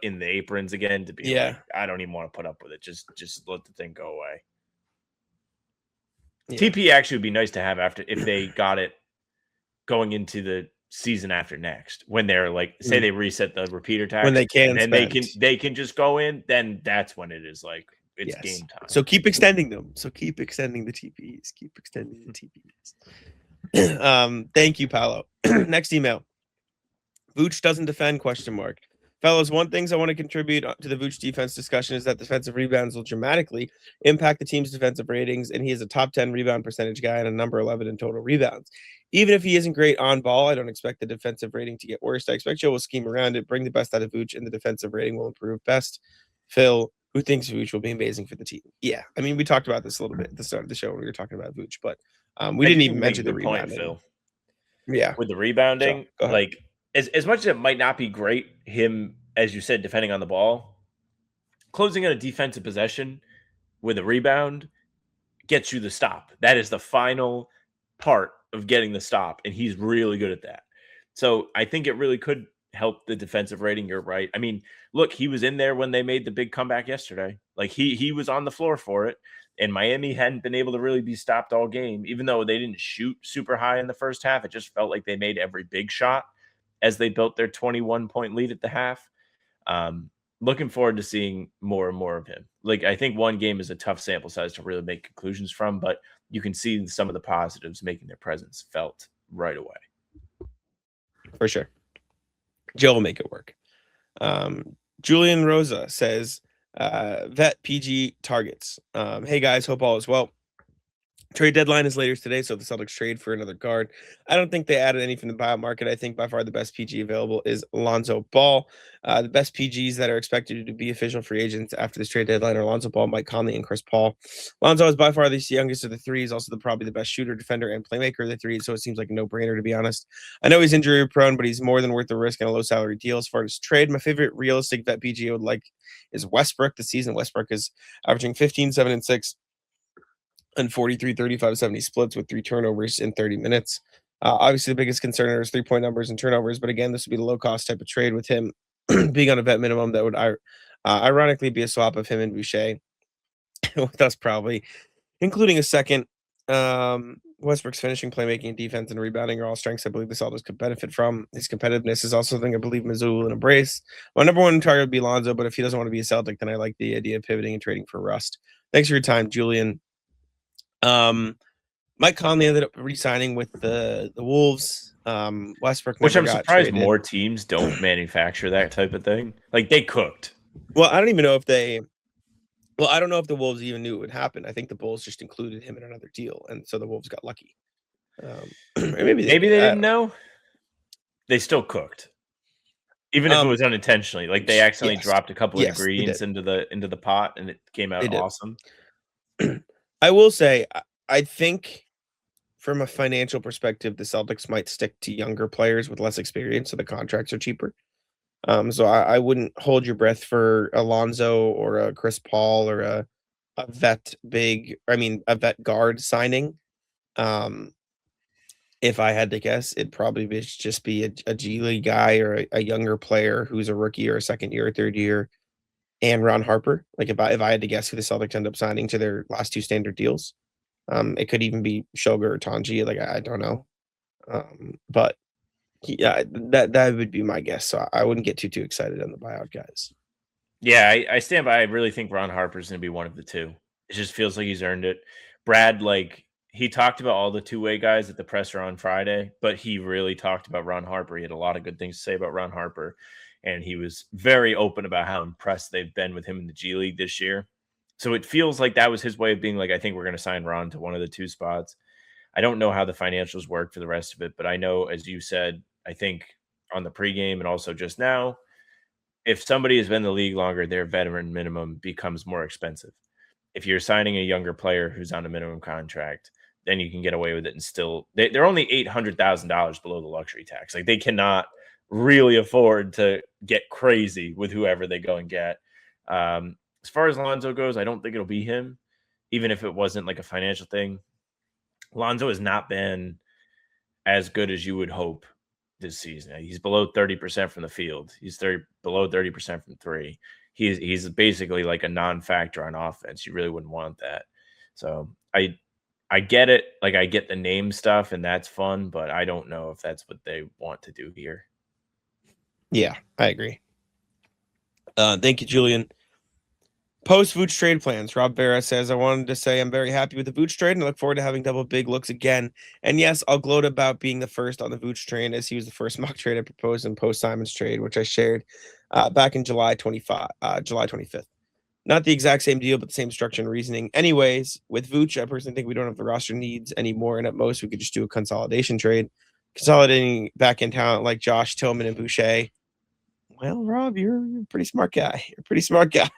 in the aprons again to be like, I don't even want to put up with it. Just let the thing go away. Yeah. TP actually would be nice to have if they got it going into the season after next when they're like say they reset the repeater tax when they can and they can just go in, then that's when it is like it's game time. So keep extending them. So keep extending the TPs. Keep extending the TPs. Thank you, Paolo. Next email. Vooch doesn't defend ? Fellas, one thing I want to contribute to the Vooch defense discussion is that defensive rebounds will dramatically impact the team's defensive ratings, and he is a top 10 rebound percentage guy and a number 11 in total rebounds. Even if he isn't great on ball, I don't expect the defensive rating to get worse. I expect Joe will scheme around it, bring the best out of Vooch, and the defensive rating will improve. Best, Phil, who thinks Vooch will be amazing for the team. Yeah, I mean, we talked about this a little bit at the start of the show when we were talking about Vooch, but we didn't even mention the rebounding. Phil. Yeah. With the rebounding, So, like as much as it might not be great, him, as you said, defending on the ball, closing on a defensive possession with a rebound gets you the stop. That is the final part of getting the stop, and he's really good at that. So I think it really could help the defensive rating. You're right. I mean, look, he was in there when they made the big comeback yesterday. Like he was on the floor for it, and Miami hadn't been able to really be stopped all game. Even though they didn't shoot super high in the first half, it just felt like they made every big shot as they built their 21-point lead at the half. Looking forward to seeing more and more of him. Like, I think one game is a tough sample size to really make conclusions from, but you can see some of the positives making their presence felt right away. For sure. Joe will make it work. Julian Rosa says, vet PG targets. Hey guys, hope all is well. Trade deadline is later today, so the Celtics trade for another guard. I don't think they added anything to the buyout market. I think by far the best PG available is Lonzo Ball. The best PGs that are expected to be official free agents after this trade deadline are Lonzo Ball, Mike Conley, and Chris Paul. Lonzo is by far the youngest of the three. He's also probably the best shooter, defender, and playmaker of the three, so it seems like a no-brainer, to be honest. I know he's injury-prone, but he's more than worth the risk in a low-salary deal. As far as trade, my favorite realistic vet PG I would like is Westbrook this season. Westbrook is averaging 15, 7, and 6. And 43, 35, 70 splits with 3 turnovers in 30 minutes. Obviously, the biggest concern are his 3-point numbers and turnovers. But again, this would be the low-cost type of trade with him being on a vet minimum. That would ironically be a swap of him and Boucher, with us probably, including a second. Westbrook's finishing, playmaking, and defense and rebounding are all strengths I believe the Celtics could benefit from. His competitiveness is also something I believe Mizzou will embrace. My number one target would be Lonzo, but if he doesn't want to be a Celtic, then I like the idea of pivoting and trading for Rust. Thanks for your time, Julian. Mike Conley ended up re-signing with the Wolves. Westbrook, which I'm surprised traded. More teams don't manufacture that type of thing. Like, they cooked. Well, I don't even know if they. Well, I don't know if the Wolves even knew it would happen. I think the Bulls just included him in another deal, and so the Wolves got lucky. Maybe they didn't know. They still cooked, even if it was unintentionally. Like, they accidentally dropped a couple of ingredients into the pot, and it came out awesome. I will say, I think from a financial perspective, the Celtics might stick to younger players with less experience, so the contracts are cheaper. So I wouldn't hold your breath for Alonzo or a Chris Paul or a vet guard signing. If I had to guess, it'd probably just be a G League guy or a younger player who's a rookie or a second year or third year, and Ron Harper. Like if I had to guess who the Celtics end up signing to their last 2 standard deals, it could even be Shoga or Tanji. Like I don't know, but yeah, that would be my guess. So I wouldn't get too excited on the buyout guys. Yeah, I stand by. I really think Ron Harper's going to be one of the two. It just feels like he's earned it. Brad, like, he talked about all the two-way guys at the presser on Friday, but he really talked about Ron Harper. He had a lot of good things to say about Ron Harper, and he was very open about how impressed they've been with him in the G League this year. So it feels like that was his way of being like, I think we're going to sign Ron to one of the 2 spots. I don't know how the financials work for the rest of it, but I know, as you said, I think on the pregame and also just now, if somebody has been in the league longer, their veteran minimum becomes more expensive. If you're signing a younger player who's on a minimum contract, then you can get away with it and still they're only $800,000 below the luxury tax. Like, they cannot really afford to get crazy with whoever they go and get. As far as Lonzo goes, I don't think it'll be him, even if it wasn't like a financial thing. Lonzo has not been as good as you would hope this season. He's below 30% from the field. He's below 30% from 3. He's basically like a non-factor on offense. You really wouldn't want that. So I get it. Like, I get the name stuff, and that's fun, but I don't know if that's what they want to do here. Yeah, I agree. Thank you, Julian. Post Vooch trade plans. Rob Vera says, I wanted to say I'm very happy with the Vooch trade and I look forward to having double big looks again. And yes, I'll gloat about being the first on the Vooch train as he was the first mock trade I proposed in post Simon's trade, which I shared back in July 25th. Not the exact same deal, but the same structure and reasoning. Anyways, with Vooch, I personally think we don't have the roster needs anymore. And at most, we could just do a consolidation trade. Consolidating back end talent like Josh Tillman and Boucher. Well, Rob, you're a pretty smart guy. You're a pretty smart guy.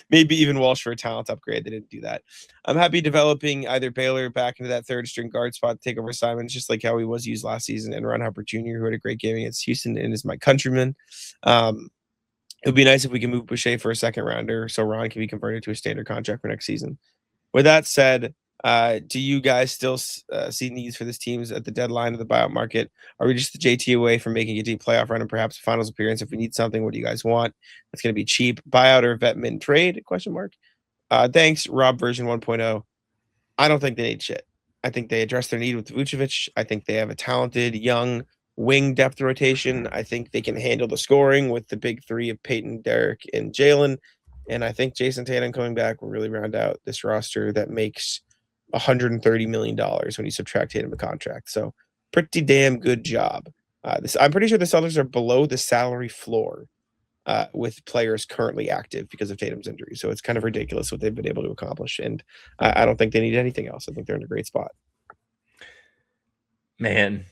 Maybe even Walsh for a talent upgrade. They didn't do that. I'm happy developing either Baylor back into that third string guard spot to take over Simons, just like how he was used last season, and Ron Harper Jr., who had a great game against Houston and is my countryman. It would be nice if we can move Boucher for a second rounder so Ron can be converted to a standard contract for next season. With that said, do you guys still see needs for this teams at the deadline of the buyout market? Are we just the JT away from making a deep playoff run and perhaps a finals appearance? If we need something, what do you guys want? That's going to be cheap. Buyout or vet min trade? Question mark. Thanks, Rob version 1.0. I don't think they need shit. I think they address their need with Vucevic. I think they have a talented young wing depth rotation. I think they can handle the scoring with the big three of Peyton, Derek, and Jalen. And I think Jason Tatum coming back will really round out this roster that makes $130 million when you subtract Tatum the contract. So pretty damn good job. I'm pretty sure the Celtics are below the salary floor with players currently active because of Tatum's injury. So it's kind of ridiculous what they've been able to accomplish. And I don't think they need anything else. I think they're in a great spot. Man,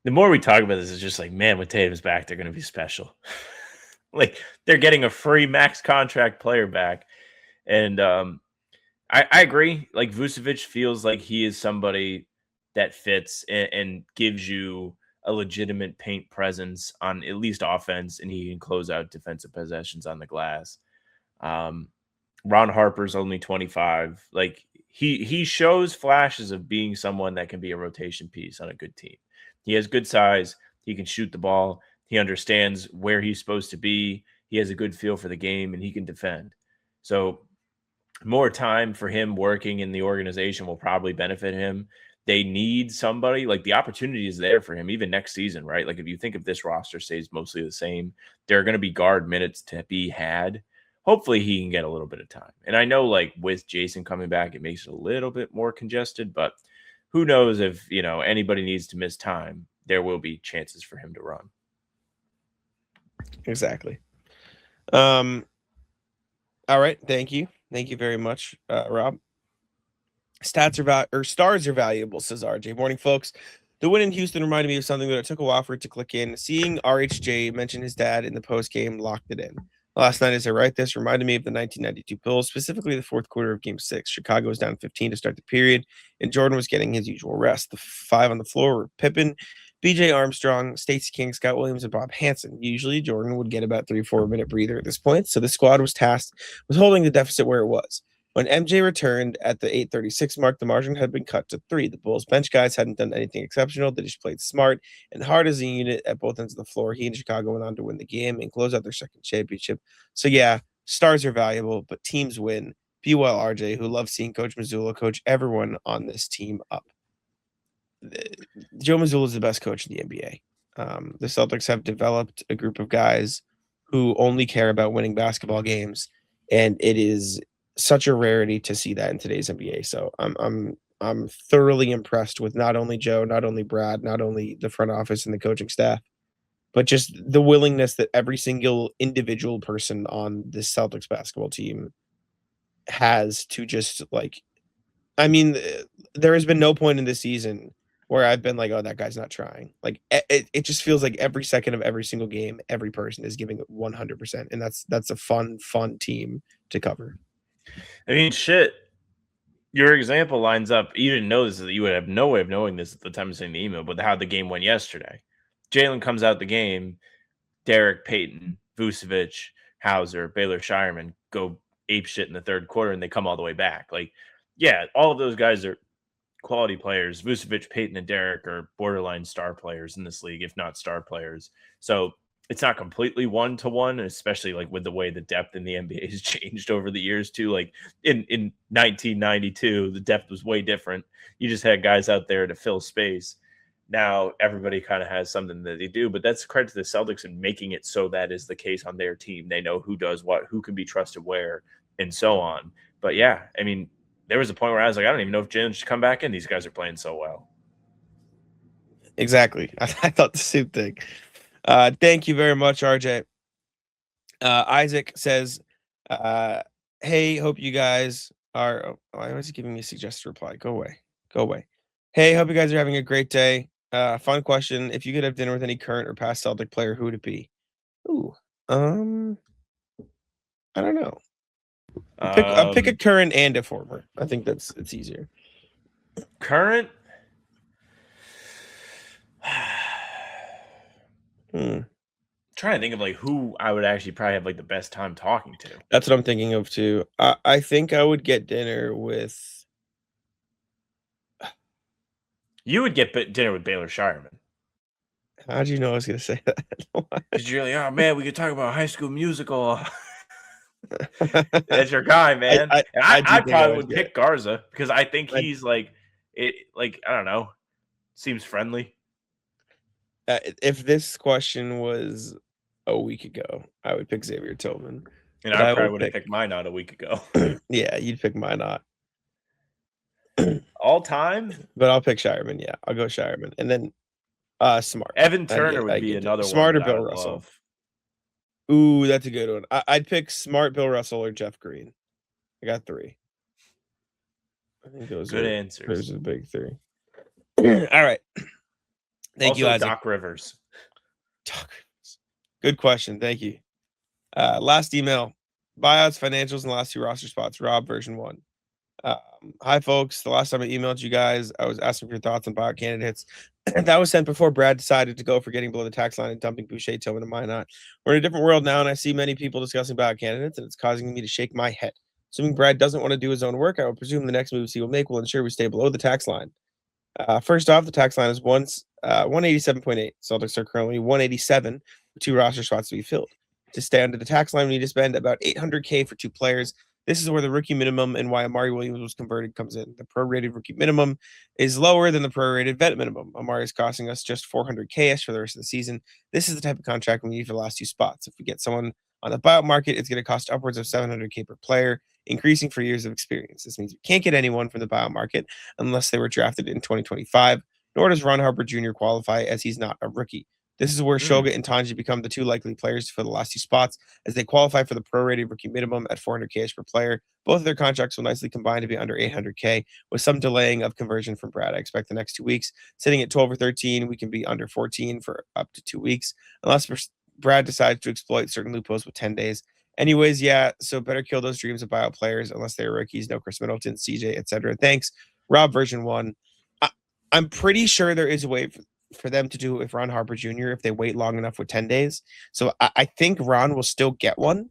the more we talk about this, it's just like, man, when Tatum's back, they're going to be special. Like, they're getting a free max contract player back. And I agree. Like, Vucevic feels like he is somebody that fits and gives you a legitimate paint presence on at least offense, and he can close out defensive possessions on the glass. Ron Harper's only 25. Like, he shows flashes of being someone that can be a rotation piece on a good team. He has good size. He can shoot the ball. He understands where he's supposed to be. He has a good feel for the game, and he can defend. So more time for him working in the organization will probably benefit him. They need somebody, like, the opportunity is there for him even next season, right? Like, if you think if this roster stays mostly the same, there are going to be guard minutes to be had. Hopefully he can get a little bit of time. And I know, like, with Jason coming back, it makes it a little bit more congested, but who knows if, anybody needs to miss time, there will be chances for him to run. Exactly. All right. Thank you. Thank you very much, Rob. Stars are valuable, says RJ. Morning, folks. The win in Houston reminded me of something that it took a while for it to click in. Seeing RHJ mention his dad in the post game locked it in. Last night, as I write this, reminded me of the 1992 Bulls, specifically the fourth quarter of Game 6. Chicago was down 15 to start the period, and Jordan was getting his usual rest. The five on the floor were Pippen, B.J. Armstrong, Stacey King, Scott Williams, and Bob Hansen. Usually, Jordan would get about 3-4 minute breather at this point, so the squad was tasked with holding the deficit where it was. When MJ returned at the 8:36 mark, the margin had been cut to 3. The Bulls bench guys hadn't done anything exceptional. They just played smart and hard as a unit at both ends of the floor. He and Chicago went on to win the game and close out their second championship. So yeah, stars are valuable, but teams win. Be well, RJ, who loves seeing Coach Mazzulla coach everyone on this team up. Joe Mazzulla is the best coach in the NBA. The Celtics have developed a group of guys who only care about winning basketball games, and it is such a rarity to see that in today's NBA. So I'm thoroughly impressed with not only Joe, not only Brad, not only the front office and the coaching staff, but just the willingness that every single individual person on this Celtics basketball team has to just, like, I mean, there has been no point in this season where I've been like, oh, that guy's not trying. Like, it just feels like every second of every single game, every person is giving it 100%. And that's a fun team to cover. I mean, shit. Your example lines up. You didn't know this. You would have no way of knowing this at the time of sending the email, but how the game went yesterday. Jalen comes out the game. Derek, Peyton, Vucevic, Hauser, Baylor Shireman go ape shit in the third quarter, and they come all the way back. Like, yeah, all of those guys are quality players. Vucevic, Peyton, and Derek are borderline star players in this league, if not star players. So it's not completely one-to-one, especially like with the way the depth in the NBA has changed over the years too. Like in 1992, the depth was way different. You just had guys out there to fill space. now everybody kind of has something that they do, but that's credit to the Celtics in making it so that is the case on their team. They know who does what, who can be trusted where, and so on. But yeah, I mean, there was a point where I was like, I don't even know if Jalen should come back in. These guys are playing so well. Exactly. I thought the same thing. Thank you very much, RJ. Isaac says, hey, hope you guys are. Oh, why was he giving me a suggested reply? Go away. Go away. Hey, hope you guys are having a great day. Fun question. If you could have dinner with any current or past Celtic player, who would it be? Ooh. I don't know. I'll pick a current and a former. I think it's easier. Current? Trying to think of like who I would actually probably have like the best time talking to. That's what I'm thinking of too. I think I would get dinner with. You would get dinner with Baylor Shireman. How'd you know I was going to say that? Because you're like, oh man, we could talk about High School Musical. That's your guy, man. I probably would pick Garza because I think he's like it. Like I don't know, seems friendly. If this question was a week ago, I would pick Xavier Tillman. And I probably would have picked Minot a week ago. Yeah, you'd pick Minot. All time? But I'll pick Shireman, yeah. I'll go Shireman. And then Smart. Evan Turner would be another Smart one. Smart or Bill Russell. Love. Ooh, that's a good one. I'd pick Smart, Bill Russell, or Jeff Green. I got 3. I think those good answers. Those are the big 3. All right. Thank you, Isaac. Doc Rivers. Good question. Thank you. Last email. Buyouts, financials, and last 2 roster spots. Rob, version 1. Hi, folks. The last time I emailed you guys, I was asking for your thoughts on buyout candidates. That was sent before Brad decided to go for getting below the tax line and dumping Boucher, Tillman, and Minot. We're in a different world now, and I see many people discussing buyout candidates, and it's causing me to shake my head. Assuming Brad doesn't want to do his own work, I would presume the next moves he will make will ensure we stay below the tax line. First off, the tax line is 187.8. Celtics are currently 187 with 2 roster spots to be filled. To stay under the tax line, we need to spend about $800K for 2 players. This is where the rookie minimum and why Amari Williams was converted comes in. The prorated rookie minimum is lower than the prorated vet minimum. Amari is costing us just $400K for the rest of the season. This is the type of contract we need for the last 2 spots. If we get someone on the buyout market, it's going to cost upwards of $700K per player, increasing for years of experience. This means we can't get anyone from the buyout market unless they were drafted in 2025, nor does Ron Harper Jr. qualify as he's not a rookie. This is where Shoga and Tanji become the 2 likely players for the last 2 spots as they qualify for the prorated rookie minimum at $400K per player. Both of their contracts will nicely combine to be under $800K with some delaying of conversion from Brad. I expect the next 2 weeks, sitting at 12 or 13, we can be under 14 for up to 2 weeks, unless Brad decides to exploit certain loopholes with 10 days. Anyways, yeah, so better kill those dreams of buyout players unless they're rookies. No Chris Middleton, CJ, etc. Thanks. Rob, version 1. I'm pretty sure there is a way for them to do it with Ron Harper Jr. if they wait long enough with 10 days. So I think Ron will still get one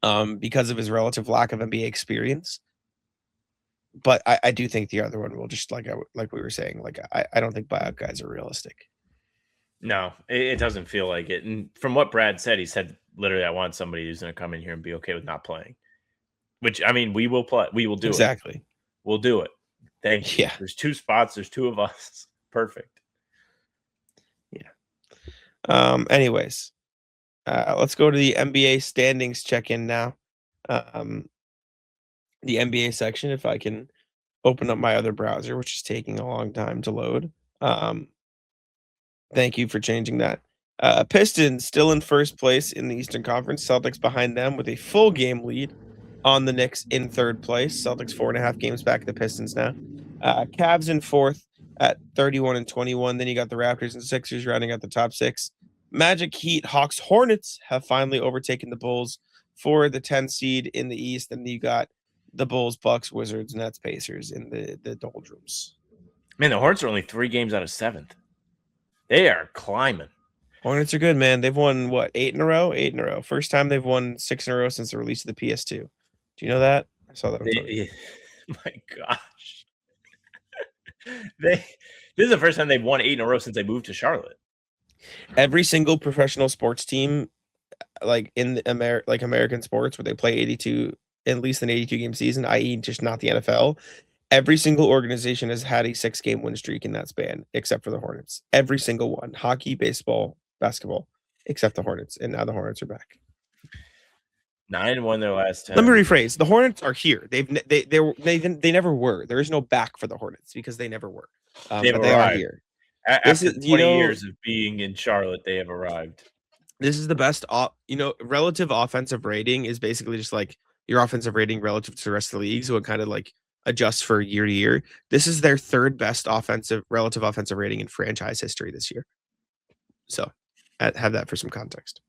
because of his relative lack of NBA experience. But I do think the other one will just like we were saying, like I don't think buyout guys are realistic. No, it doesn't feel like it. And from what Brad said, he said literally, I want somebody who's going to come in here and be okay with not playing. Which I mean, we will play. We will do exactly. We'll do it. Thank you. Yeah. There's 2 spots. There's 2 of us. Perfect. Yeah. Anyways, let's go to the NBA standings check-in now. The NBA section, if I can open up my other browser, which is taking a long time to load. Thank you for changing that. Pistons still in first place in the Eastern Conference. Celtics behind them with a full game lead on the Knicks in third place. Celtics 4.5 games back of the Pistons now. Cavs in fourth at 31 and 21. Then you got the Raptors and Sixers rounding out the top 6. Magic, Heat, Hawks, Hornets have finally overtaken the Bulls for the 10th seed in the East. And you got the Bulls, Bucks, Wizards, Nets, Pacers in the doldrums. Man, the Hornets are only 3 games out of 7th. They are climbing. Hornets are good, man. They've won, 8 in a row? 8 in a row. First time they've won 6 in a row since the release of the PS2. Do you know that? I saw that. My gosh. This is the first time they've won 8 in a row since they moved to Charlotte. Every single professional sports team, like in American sports, where they play 82, at least an 82 game season, i.e., just not the NFL, Every single organization has had a 6-game win streak in that span, except for the Hornets. Every single one. Hockey, baseball, basketball, except the Hornets. And now the Hornets are back. 9-1 their last 10. Let me rephrase. The Hornets are here. They never were. There is no back for the Hornets because they never were. But they are here. After 20 years of being in Charlotte, they have arrived. This is the best. Relative offensive rating is basically just like your offensive rating relative to the rest of the league. So it kind of like adjusts for year to year. This is their third best relative offensive rating in franchise history this year. So have that for some context.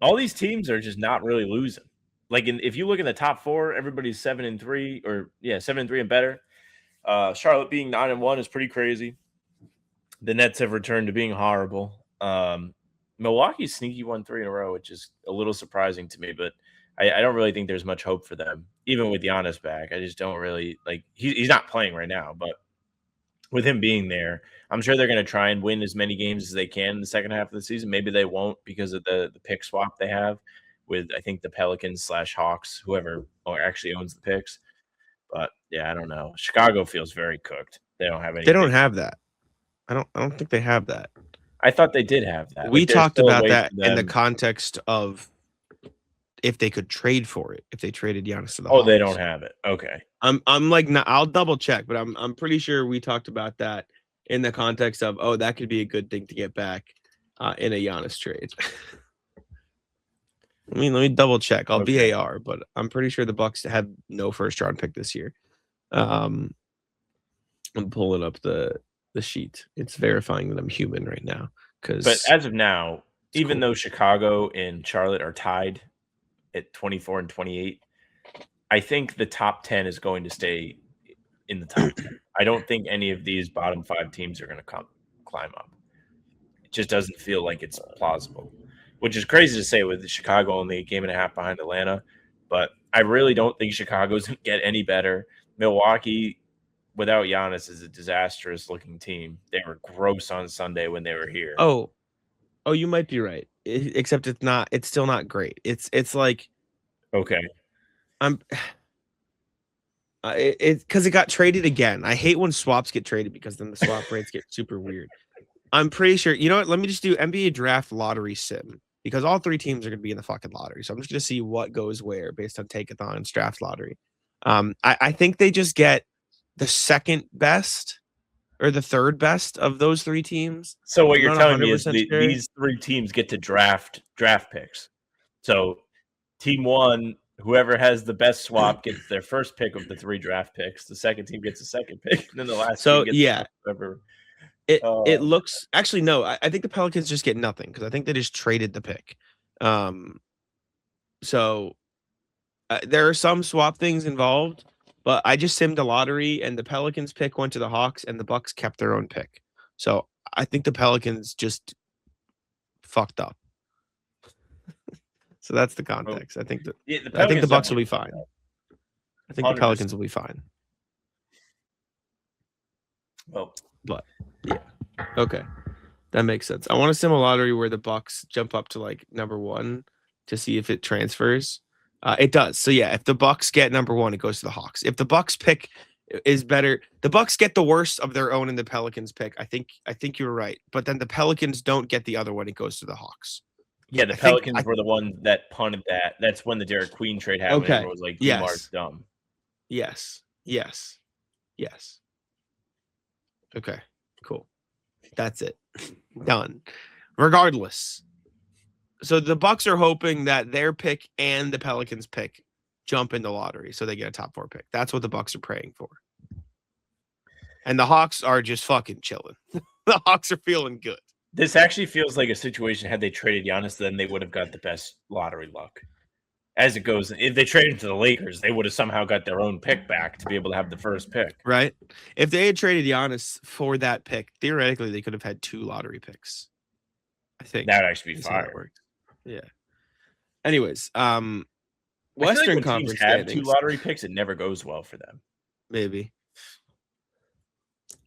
All these teams are just not really losing. Like if you look in the top 4, everybody's 7-3 or 7-3 and better. Charlotte being 9-1 is pretty crazy. The Nets have returned to being horrible. Milwaukee's sneaky won 3 in a row, which is a little surprising to me, but I don't really think there's much hope for them, even with Giannis back. I just don't really like. He's not playing right now, but with him being there, I'm sure they're going to try and win as many games as they can in the second half of the season. Maybe they won't because of the pick swap they have with, I think, the Pelicans/Hawks, whoever actually owns the picks. But yeah, I don't know. Chicago feels very cooked. They don't have any. They don't have that. I don't think they have that. I thought they did have that. We talked about that in the context of if they could trade for it, if they traded Giannis to the Hawks. They don't have it. Okay. I'm like, I'll double check, but I'm pretty sure we talked about that in the context of, that could be a good thing to get back in a Giannis trade. let me double check. I'll VAR, but I'm pretty sure the Bucks have no first round pick this year. I'm pulling up the sheet. It's verifying that I'm human right now. But as of now, even though Chicago and Charlotte are tied at 24 and 28, I think the top 10 is going to stay in the top 10. I don't think any of these bottom 5 teams are going to climb up. It just doesn't feel like it's plausible, which is crazy to say with Chicago only a game and a half behind Atlanta. But I really don't think Chicago's going to get any better. Milwaukee, without Giannis, is a disastrous-looking team. They were gross on Sunday when they were here. Oh, you might be right. Except it's not. It's still not great. It's like, okay. Because it got traded again. I hate when swaps get traded because then the swap rates get super weird. I'm pretty sure. You know what? Let me just do NBA draft lottery sim because all 3 teams are going to be in the fucking lottery. So I'm just going to see what goes where based on Take-a-thon's draft lottery. I think they just get the second best or the third best of those 3 teams. So what you're telling me is these 3 teams get to draft picks. So team 1, whoever has the best swap gets their first pick of the 3 draft picks. The second team gets a second pick, and then the last team gets whoever. It looks actually no. I think the Pelicans just get nothing because I think they just traded the pick. So there are some swap things involved. But I just simmed a lottery, and the Pelicans pick went to the Hawks, and the Bucks kept their own pick. So I think the Pelicans just fucked up. So that's the context. I think the Bucks will be fine. I think 100%. The Pelicans will be fine. Well, but yeah, okay, that makes sense. I want to sim a lottery where the Bucks jump up to like number 1 to see if it transfers. It does. So yeah, if the Bucks get number 1, it goes to the Hawks. If the Bucks pick is better, the Bucks get the worst of their own in the Pelicans pick. I think you were right. But then the Pelicans don't get the other one. It goes to the Hawks. Yeah, the Pelicans were the one that punted that. That's when the Derek Queen trade happened. Okay. It was like, DeMar's dumb. Yes. Okay, cool. That's it. Done. Regardless. So the Bucks are hoping that their pick and the Pelicans pick jump in the lottery so they get a top 4 pick. That's what the Bucks are praying for. And the Hawks are just fucking chilling. The Hawks are feeling good. This actually feels like a situation had they traded Giannis, then they would have got the best lottery luck. As it goes, if they traded to the Lakers, they would have somehow got their own pick back to be able to have the first pick. Right? If they had traded Giannis for that pick, theoretically they could have had 2 lottery picks. I think that would actually be fire. Yeah. Anyways, Western like Conference teams have 2 lottery picks. It never goes well for them. Maybe.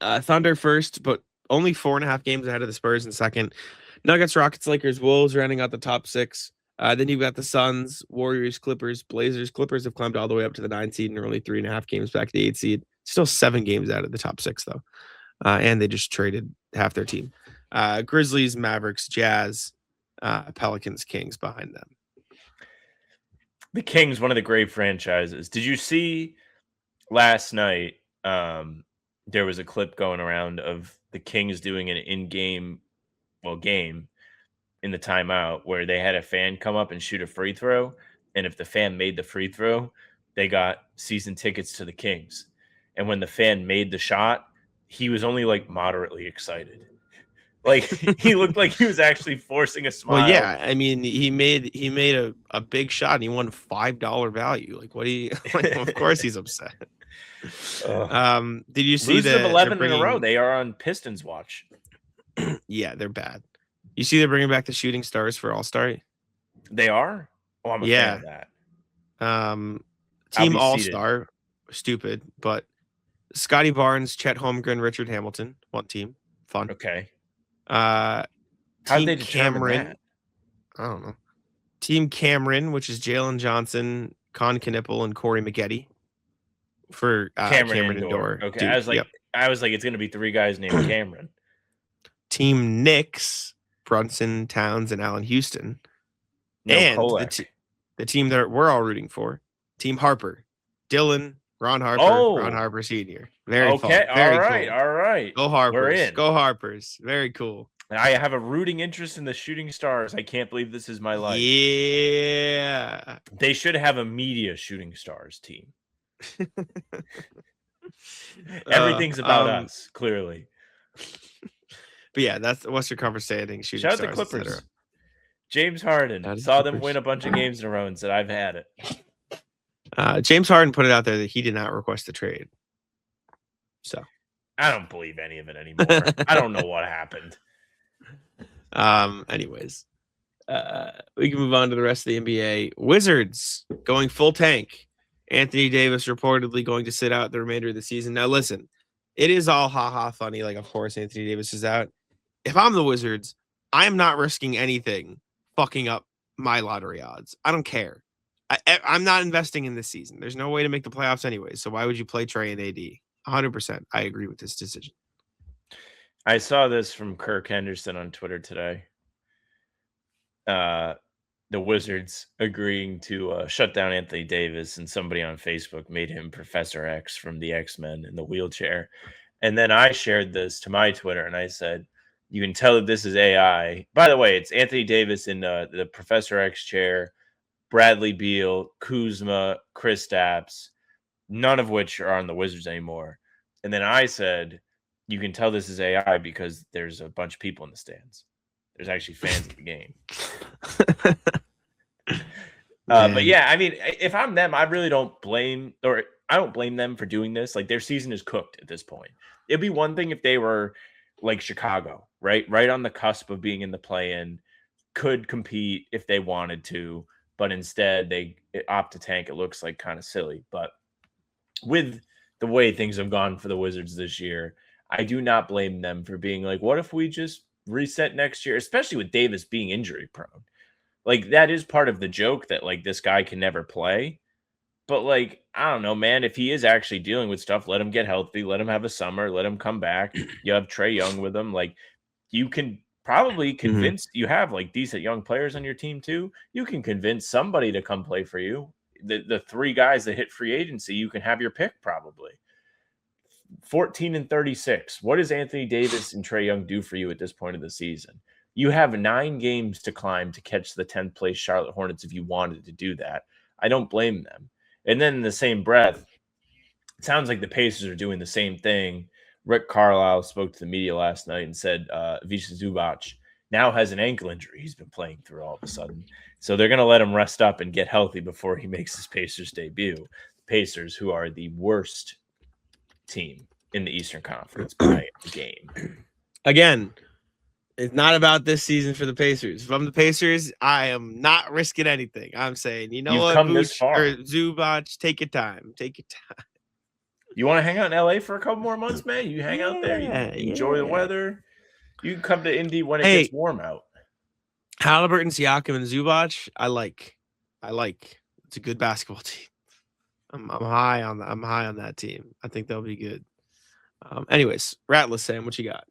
Thunder first, but only 4.5 games ahead of the Spurs in second. Nuggets, Rockets, Lakers, Wolves rounding out the top 6. Then you've got the Suns, Warriors, Clippers, Blazers. Clippers have climbed all the way up to the 9 seed and are only 3.5 games back to the 8 seed. Still 7 games out of the top 6, though. And they just traded half their team. Grizzlies, Mavericks, Jazz, Pelicans, Kings behind them. The Kings, one of the great franchises. Did you see last night? There was a clip going around of the Kings doing an in-game, game in the timeout where they had a fan come up and shoot a free throw. And if the fan made the free throw, they got season tickets to the Kings. And when the fan made the shot, he was only like moderately excited. Like he looked like he was actually forcing a smile. Well, yeah, I mean, he made a big shot and he won $5 value. Like, what do you? Like, of course, he's upset. Did you see losing that? Them 11 in a row? They are on Pistons watch. Yeah, they're bad. You see, they're bringing back the shooting stars for All-Star. They are. Oh, I'm a fan of that. Team All-Star, stupid, but Scotty Barnes, Chet Holmgren, Richard Hamilton, one team, fun. Okay. How did they determine that? I don't know. Team Cameron, which is Jalen Johnson, Con Knipple, and Corey Maggette for Cameron Indoor. Okay, Dude, I was like, it's gonna be 3 guys named Cameron. Team Knicks, Brunson, Towns, and Allen Houston. No, and the team that we're all rooting for, Team Harper, Dylan, Ron Harper, Ron Harper Sr. Very fun. Very cool. All right. Go Harpers. We're in. Go Harpers. Very cool. I have a rooting interest in the shooting stars. I can't believe this is my life. Yeah. They should have a media shooting stars team. Everything's about us, clearly. But yeah, that's the Western Conference standing. Shout out to Clippers. James Harden saw them win a bunch of games in a row and said, I've had it. James Harden put it out there that he did not request the trade. So I don't believe any of it anymore. I don't know what happened. Anyways, we can move on to the rest of the NBA. Wizards going full tank. Anthony Davis reportedly going to sit out the remainder of the season. Now, listen, it is all ha funny. Like, of course, Anthony Davis is out. If I'm the Wizards, I'm not risking anything fucking up my lottery odds. I don't care. I'm not investing in this season. There's no way to make the playoffs anyway. So why would you play Trey and AD? 100%. I agree with this decision. I saw this from Kirk Henderson on Twitter today. The Wizards agreeing to shut down Anthony Davis, and somebody on Facebook made him Professor X from the X-Men in the wheelchair. And then I shared this to my Twitter, and I said, you can tell that this is AI. By the way, it's Anthony Davis in the Professor X chair, Bradley Beal, Kuzma, Kristaps, none of which are on the Wizards anymore. And then I said, you can tell this is AI because there's a bunch of people in the stands. There's actually fans at the game. But yeah, I mean, if I'm them, I really don't blame, or I don't blame them for doing this. Like, their season is cooked at this point. It'd be one thing if they were like Chicago, right on the cusp of being in the play-in, could compete if they wanted to, but instead they opt to tank. It looks like kind of silly. But with the way things have gone for the Wizards this year, I do not blame them for being like, what if we just reset next year, especially with Davis being injury prone. Like, that is part of the joke that, like, this guy can never play. But, like, I don't know, man, if he is actually dealing with stuff, let him get healthy, let him have a summer, let him come back. You have Trae Young with him. Like, you can probably convince you have, like, decent young players on your team too. You can convince somebody to come play for you. The 3 guys that hit free agency, you can have your pick probably. 14 and 36. What does Anthony Davis and Trae Young do for you at this point of the season? You have 9 games to climb to catch the 10th place Charlotte Hornets if you wanted to do that. I don't blame them. And then in the same breath, it sounds like the Pacers are doing the same thing. Rick Carlisle spoke to the media last night and said Vucevic now has an ankle injury he's been playing through all of a sudden. So they're going to let him rest up and get healthy before he makes his Pacers debut. The Pacers, who are the worst team in the Eastern Conference by a game. Again, it's not about this season for the Pacers. If I'm the Pacers, I am not risking anything. I'm saying, you know, You've what, come this far. or Zubac, take your time. Take your time. You want to hang out in LA for a couple more months, man? You hang out there, you enjoy the weather. You can come to Indy when it gets warm out. Halliburton, Siakam, and Zubac. I like. It's a good basketball team. I'm high on I'm high on that team. I think they'll be good. Anyways, Ratless Sam, what you got?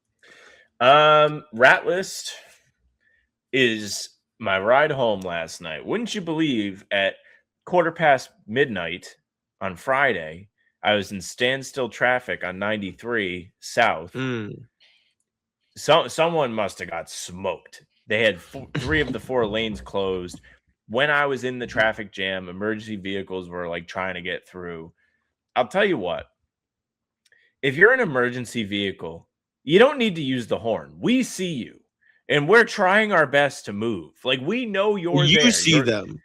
Rat list is my ride home last night. Wouldn't you believe at midnight on Friday, I was in standstill traffic on 93 South. Someone must have got smoked. They had 3 of the 4 lanes closed. When I was in the traffic jam, emergency vehicles were like trying to get through. I'll tell you what, if you're an emergency vehicle, you don't need to use the horn. We see you, and we're trying our best to move. Like, we know you're You there. see them.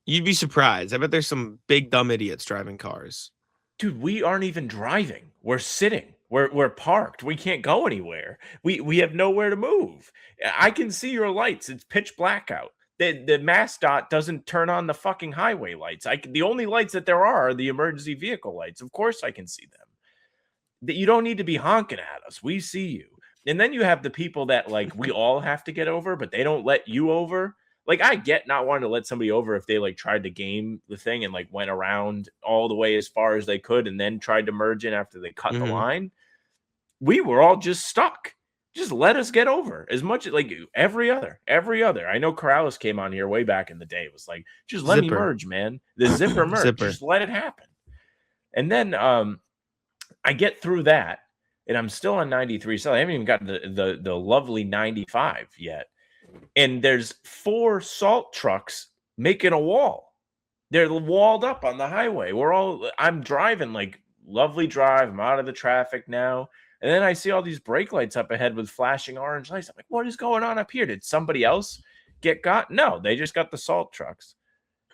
You'd be surprised. I bet there's some big dumb idiots driving cars. Dude, we aren't even driving. We're sitting. We're parked. We can't go anywhere. We have nowhere to move. I can see your lights. It's pitch black out. The MassDOT doesn't turn on the fucking highway lights. The only lights that there are the emergency vehicle lights. Of course I can see them. That you don't need to be honking at us. We see you. And then you have the people that like we all have to get over, but they don't let you over. Like, I get not wanting to let somebody over if they like tried to game the thing and like went around all the way as far as they could and then tried to merge in after they cut the line. We were all just stuck. Just let us get over as much as like every other. I know Corrales came on here way back in the day. It was like, just let me merge, man. The zipper merge. Just let it happen. And then I get through that and I'm still on 93. So I haven't even gotten the lovely 95 yet. And there's 4 salt trucks making a wall. They're walled up on the highway. I'm driving like lovely drive. I'm out of the traffic now. And then I see all these brake lights up ahead with flashing orange lights. I'm like, what is going on up here? Did somebody else get got? No, they just got the salt trucks.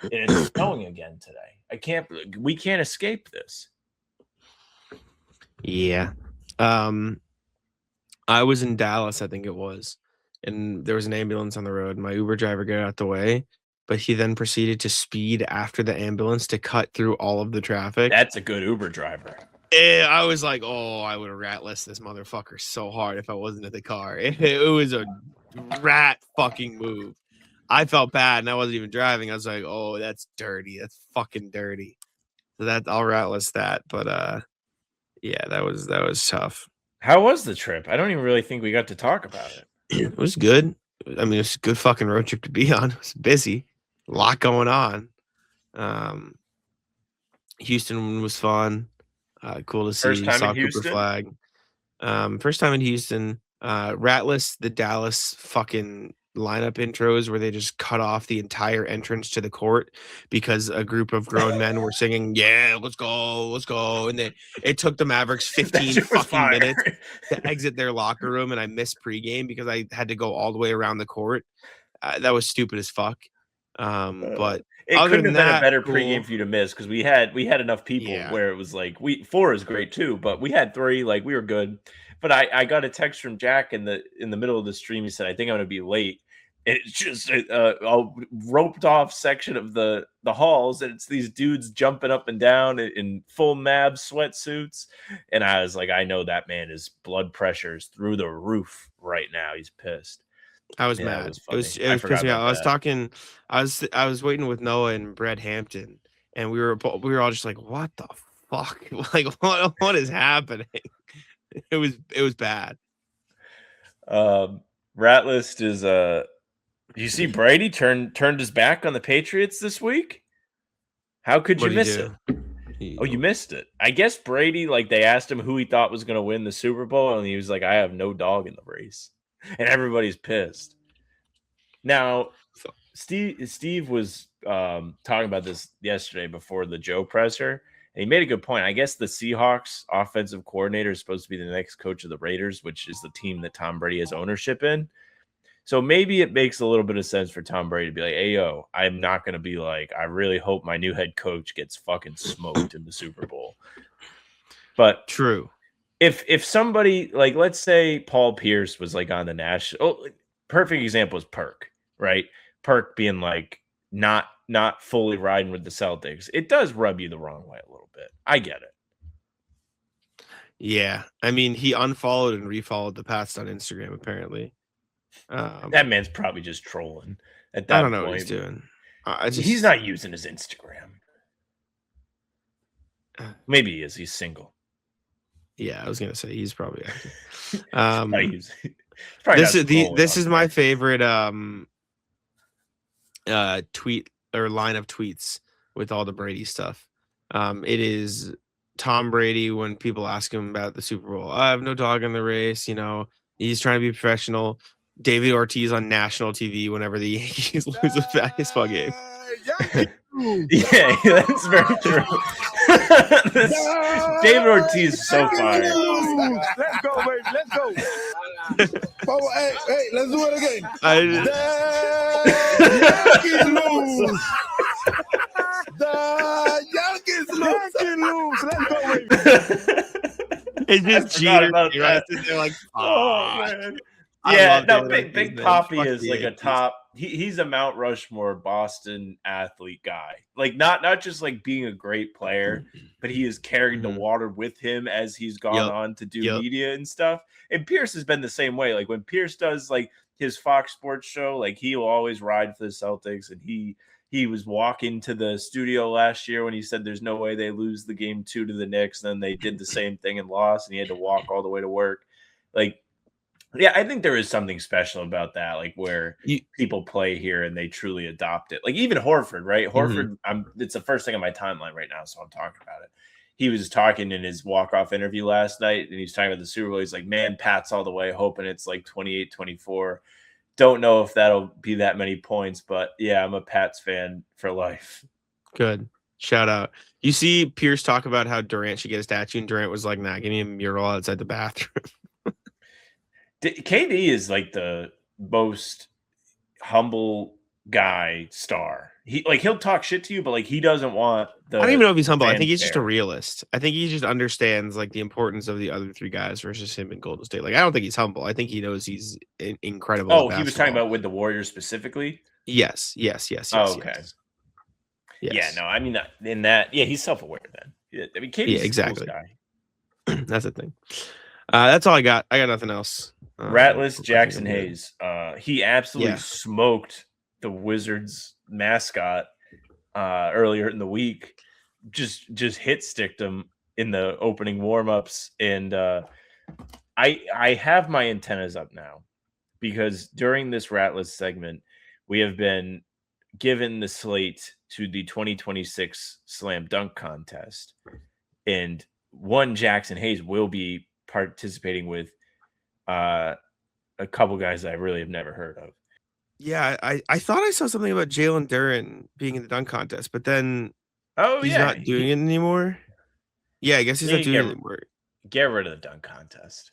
And it's snowing again today. We can't escape this. Yeah. I was in Dallas, I think it was. And there was an ambulance on the road. My Uber driver got out the way, but he then proceeded to speed after the ambulance to cut through all of the traffic. That's a good Uber driver. I was like, oh, I would have rat-list this motherfucker so hard if I wasn't in the car. It was a rat fucking move. I felt bad, and I wasn't even driving. I was like, oh, that's dirty. That's fucking dirty. So I'll rat-list that. But yeah, that was tough. How was the trip? I don't even really think we got to talk about it. It was good. I mean, it was a good fucking road trip to be on. It was busy. A lot going on. Houston was fun. Cool to see. First time Saw in Houston? Cooper Flag. First time in Houston. Ratless, the Dallas fucking lineup intros where they just cut off the entire entrance to the court because a group of grown men were singing, yeah, let's go. And it took the Mavericks 15 fucking minutes to exit their locker room, and I missed pregame because I had to go all the way around the court. That was stupid as fuck. But it couldn't have been a better pregame for you to miss because we had enough people where it was like 4 is great too, but we had 3, like we were good. But I got a text from Jack in the middle of the stream. He said, I think I'm going to be late. It's just a roped off section of the halls, and it's these dudes jumping up and down in full Mavs sweatsuits. And I was like, I know that man, his blood pressure is through the roof right now. He's pissed. I was mad. It was pissing me off. I was waiting with Noah and Brad Hampton, and we were all just like, what the fuck? Like, what is happening? It was bad. Rat list is you see Brady turned his back on the Patriots this week? How could you miss it? Oh, you missed it. I guess Brady, like, they asked him who he thought was going to win the Super Bowl, and he was like, I have no dog in the race. And everybody's pissed. Now, Steve was talking about this yesterday before the Joe presser, and he made a good point. I guess the Seahawks offensive coordinator is supposed to be the next coach of the Raiders, which is the team that Tom Brady has ownership in. So maybe it makes a little bit of sense for Tom Brady to be like, hey, yo, I'm not going to be like, I really hope my new head coach gets fucking smoked in the Super Bowl. But true. If somebody, like, let's say Paul Pierce was like on the national, perfect example is Perk, right? Perk being like not fully riding with the Celtics. It does rub you the wrong way a little bit. I get it. Yeah. I mean, he unfollowed and refollowed the past on Instagram, apparently. That man's probably just trolling at that I don't know point. what he's doing. He's not using his Instagram. Maybe he is. He's single. Yeah, I was gonna say he's probably active. This is my favorite tweet or line of tweets with all the Brady stuff. It is Tom Brady when people ask him about the Super Bowl. I have no dog in the race. You know, he's trying to be professional. David Ortiz on national TV whenever the Yankees lose a baseball game. Yeah, that's very true. David Ortiz is so fire. Let's go, baby. Let's go. Hey, let's do it again. The Yankees lose. Let's go, baby. It's just cheating. Right? They're like, oh man. Yeah, no, Big Papi is like a top. He's a Mount Rushmore Boston athlete guy. Like not just like being a great player, but he is carrying the water with him as he's gone on to do media and stuff. And Pierce has been the same way. Like when Pierce does like his Fox Sports show, like he will always ride for the Celtics. And he was walking to the studio last year when he said there's no way they lose the game 2 to the Knicks. And then they did the same thing and lost, and he had to walk all the way to work. Like, yeah, I think there is something special about that, like where people play here and they truly adopt it. Like even Horford, right? Horford, it's the first thing on my timeline right now, so I'm talking about it. He was talking in his walk-off interview last night, and he's talking about the Super Bowl. He's like, man, Pats all the way, hoping it's like 28-24. Don't know if that'll be that many points, but yeah, I'm a Pats fan for life. Good. Shout out. You see Pierce talk about how Durant should get a statue, and Durant was like, nah, give me a mural outside the bathroom. KD is like the most humble guy star. He'll talk shit to you, but like he doesn't want the. I don't even know if he's humble. I think he's just a realist. I think he just understands like the importance of the other 3 guys versus him in Golden State. Like I don't think he's humble. I think he knows he's incredible. Oh, he was talking about with the Warriors specifically. Yes. Oh, okay. Yes. Yeah, no, I mean in that, yeah, he's self-aware then. Yeah, I mean, KD's exactly. The guy. That's the thing. That's all I got. I got nothing else. Ratless Jackson Hayes. He absolutely smoked the Wizards mascot earlier in the week. Just hit sticked him in the opening warmups, and I have my antennas up now because during this Ratless segment, we have been given the slate to the 2026 Slam Dunk Contest, and one Jackson Hayes will be participating with a couple guys that I really have never heard of. Yeah, I thought I saw something about Jalen Duren being in the dunk contest, but then he's not doing it anymore. Yeah, I guess he's not doing it anymore. Get rid of the dunk contest.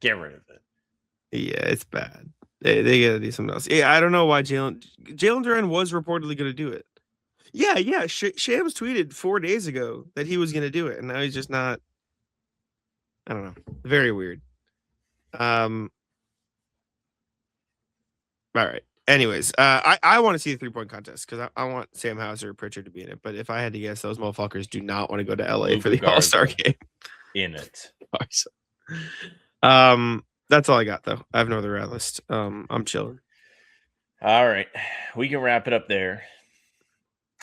Get rid of it. Yeah, it's bad. They gotta do something else. Yeah, I don't know why Jalen Duren was reportedly gonna do it. Yeah. Shams tweeted 4 days ago that he was gonna do it, and now he's just not. I don't know. Very weird. All right. Anyways, I want to see the 3-point contest because I want Sam Hauser or Pritchard to be in it. But if I had to guess, those motherfuckers do not want to go to LA for the All-Star game. In it. That's all I got though. I have no other rat list. I'm chilling. All right. We can wrap it up there.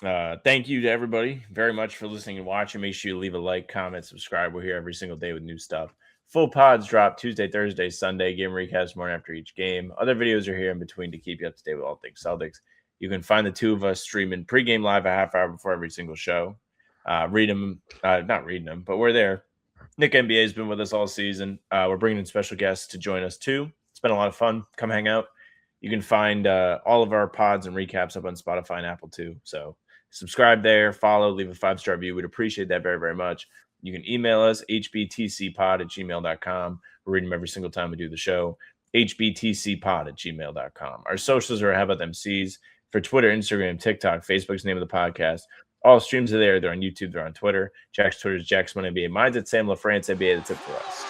Thank you to everybody very much for listening and watching. Make sure you leave a like, comment, subscribe. We're here every single day with new stuff. Full pods drop Tuesday, Thursday, Sunday. Game recaps morning after each game. Other videos are here in between to keep you up to date with all things Celtics. You can find the 2 of us streaming pregame live a half hour before every single show. Not reading them, but we're there. Nick NBA has been with us all season. We're bringing in special guests to join us too. It's been a lot of fun. Come hang out. You can find all of our pods and recaps up on Spotify and Apple too. So subscribe there, follow, leave a 5-star review. We'd appreciate that very, very much. You can email us, hbtcpod@gmail.com. We're reading them every single time we do the show, hbtcpod@gmail.com. Our socials are How About Them C's for Twitter, Instagram, TikTok, Facebook's name of the podcast. All streams are there. They're on YouTube. They're on Twitter. Jack's Twitter is Jack's1NBA. Mine's at Sam LaFrance NBA. That's it for us.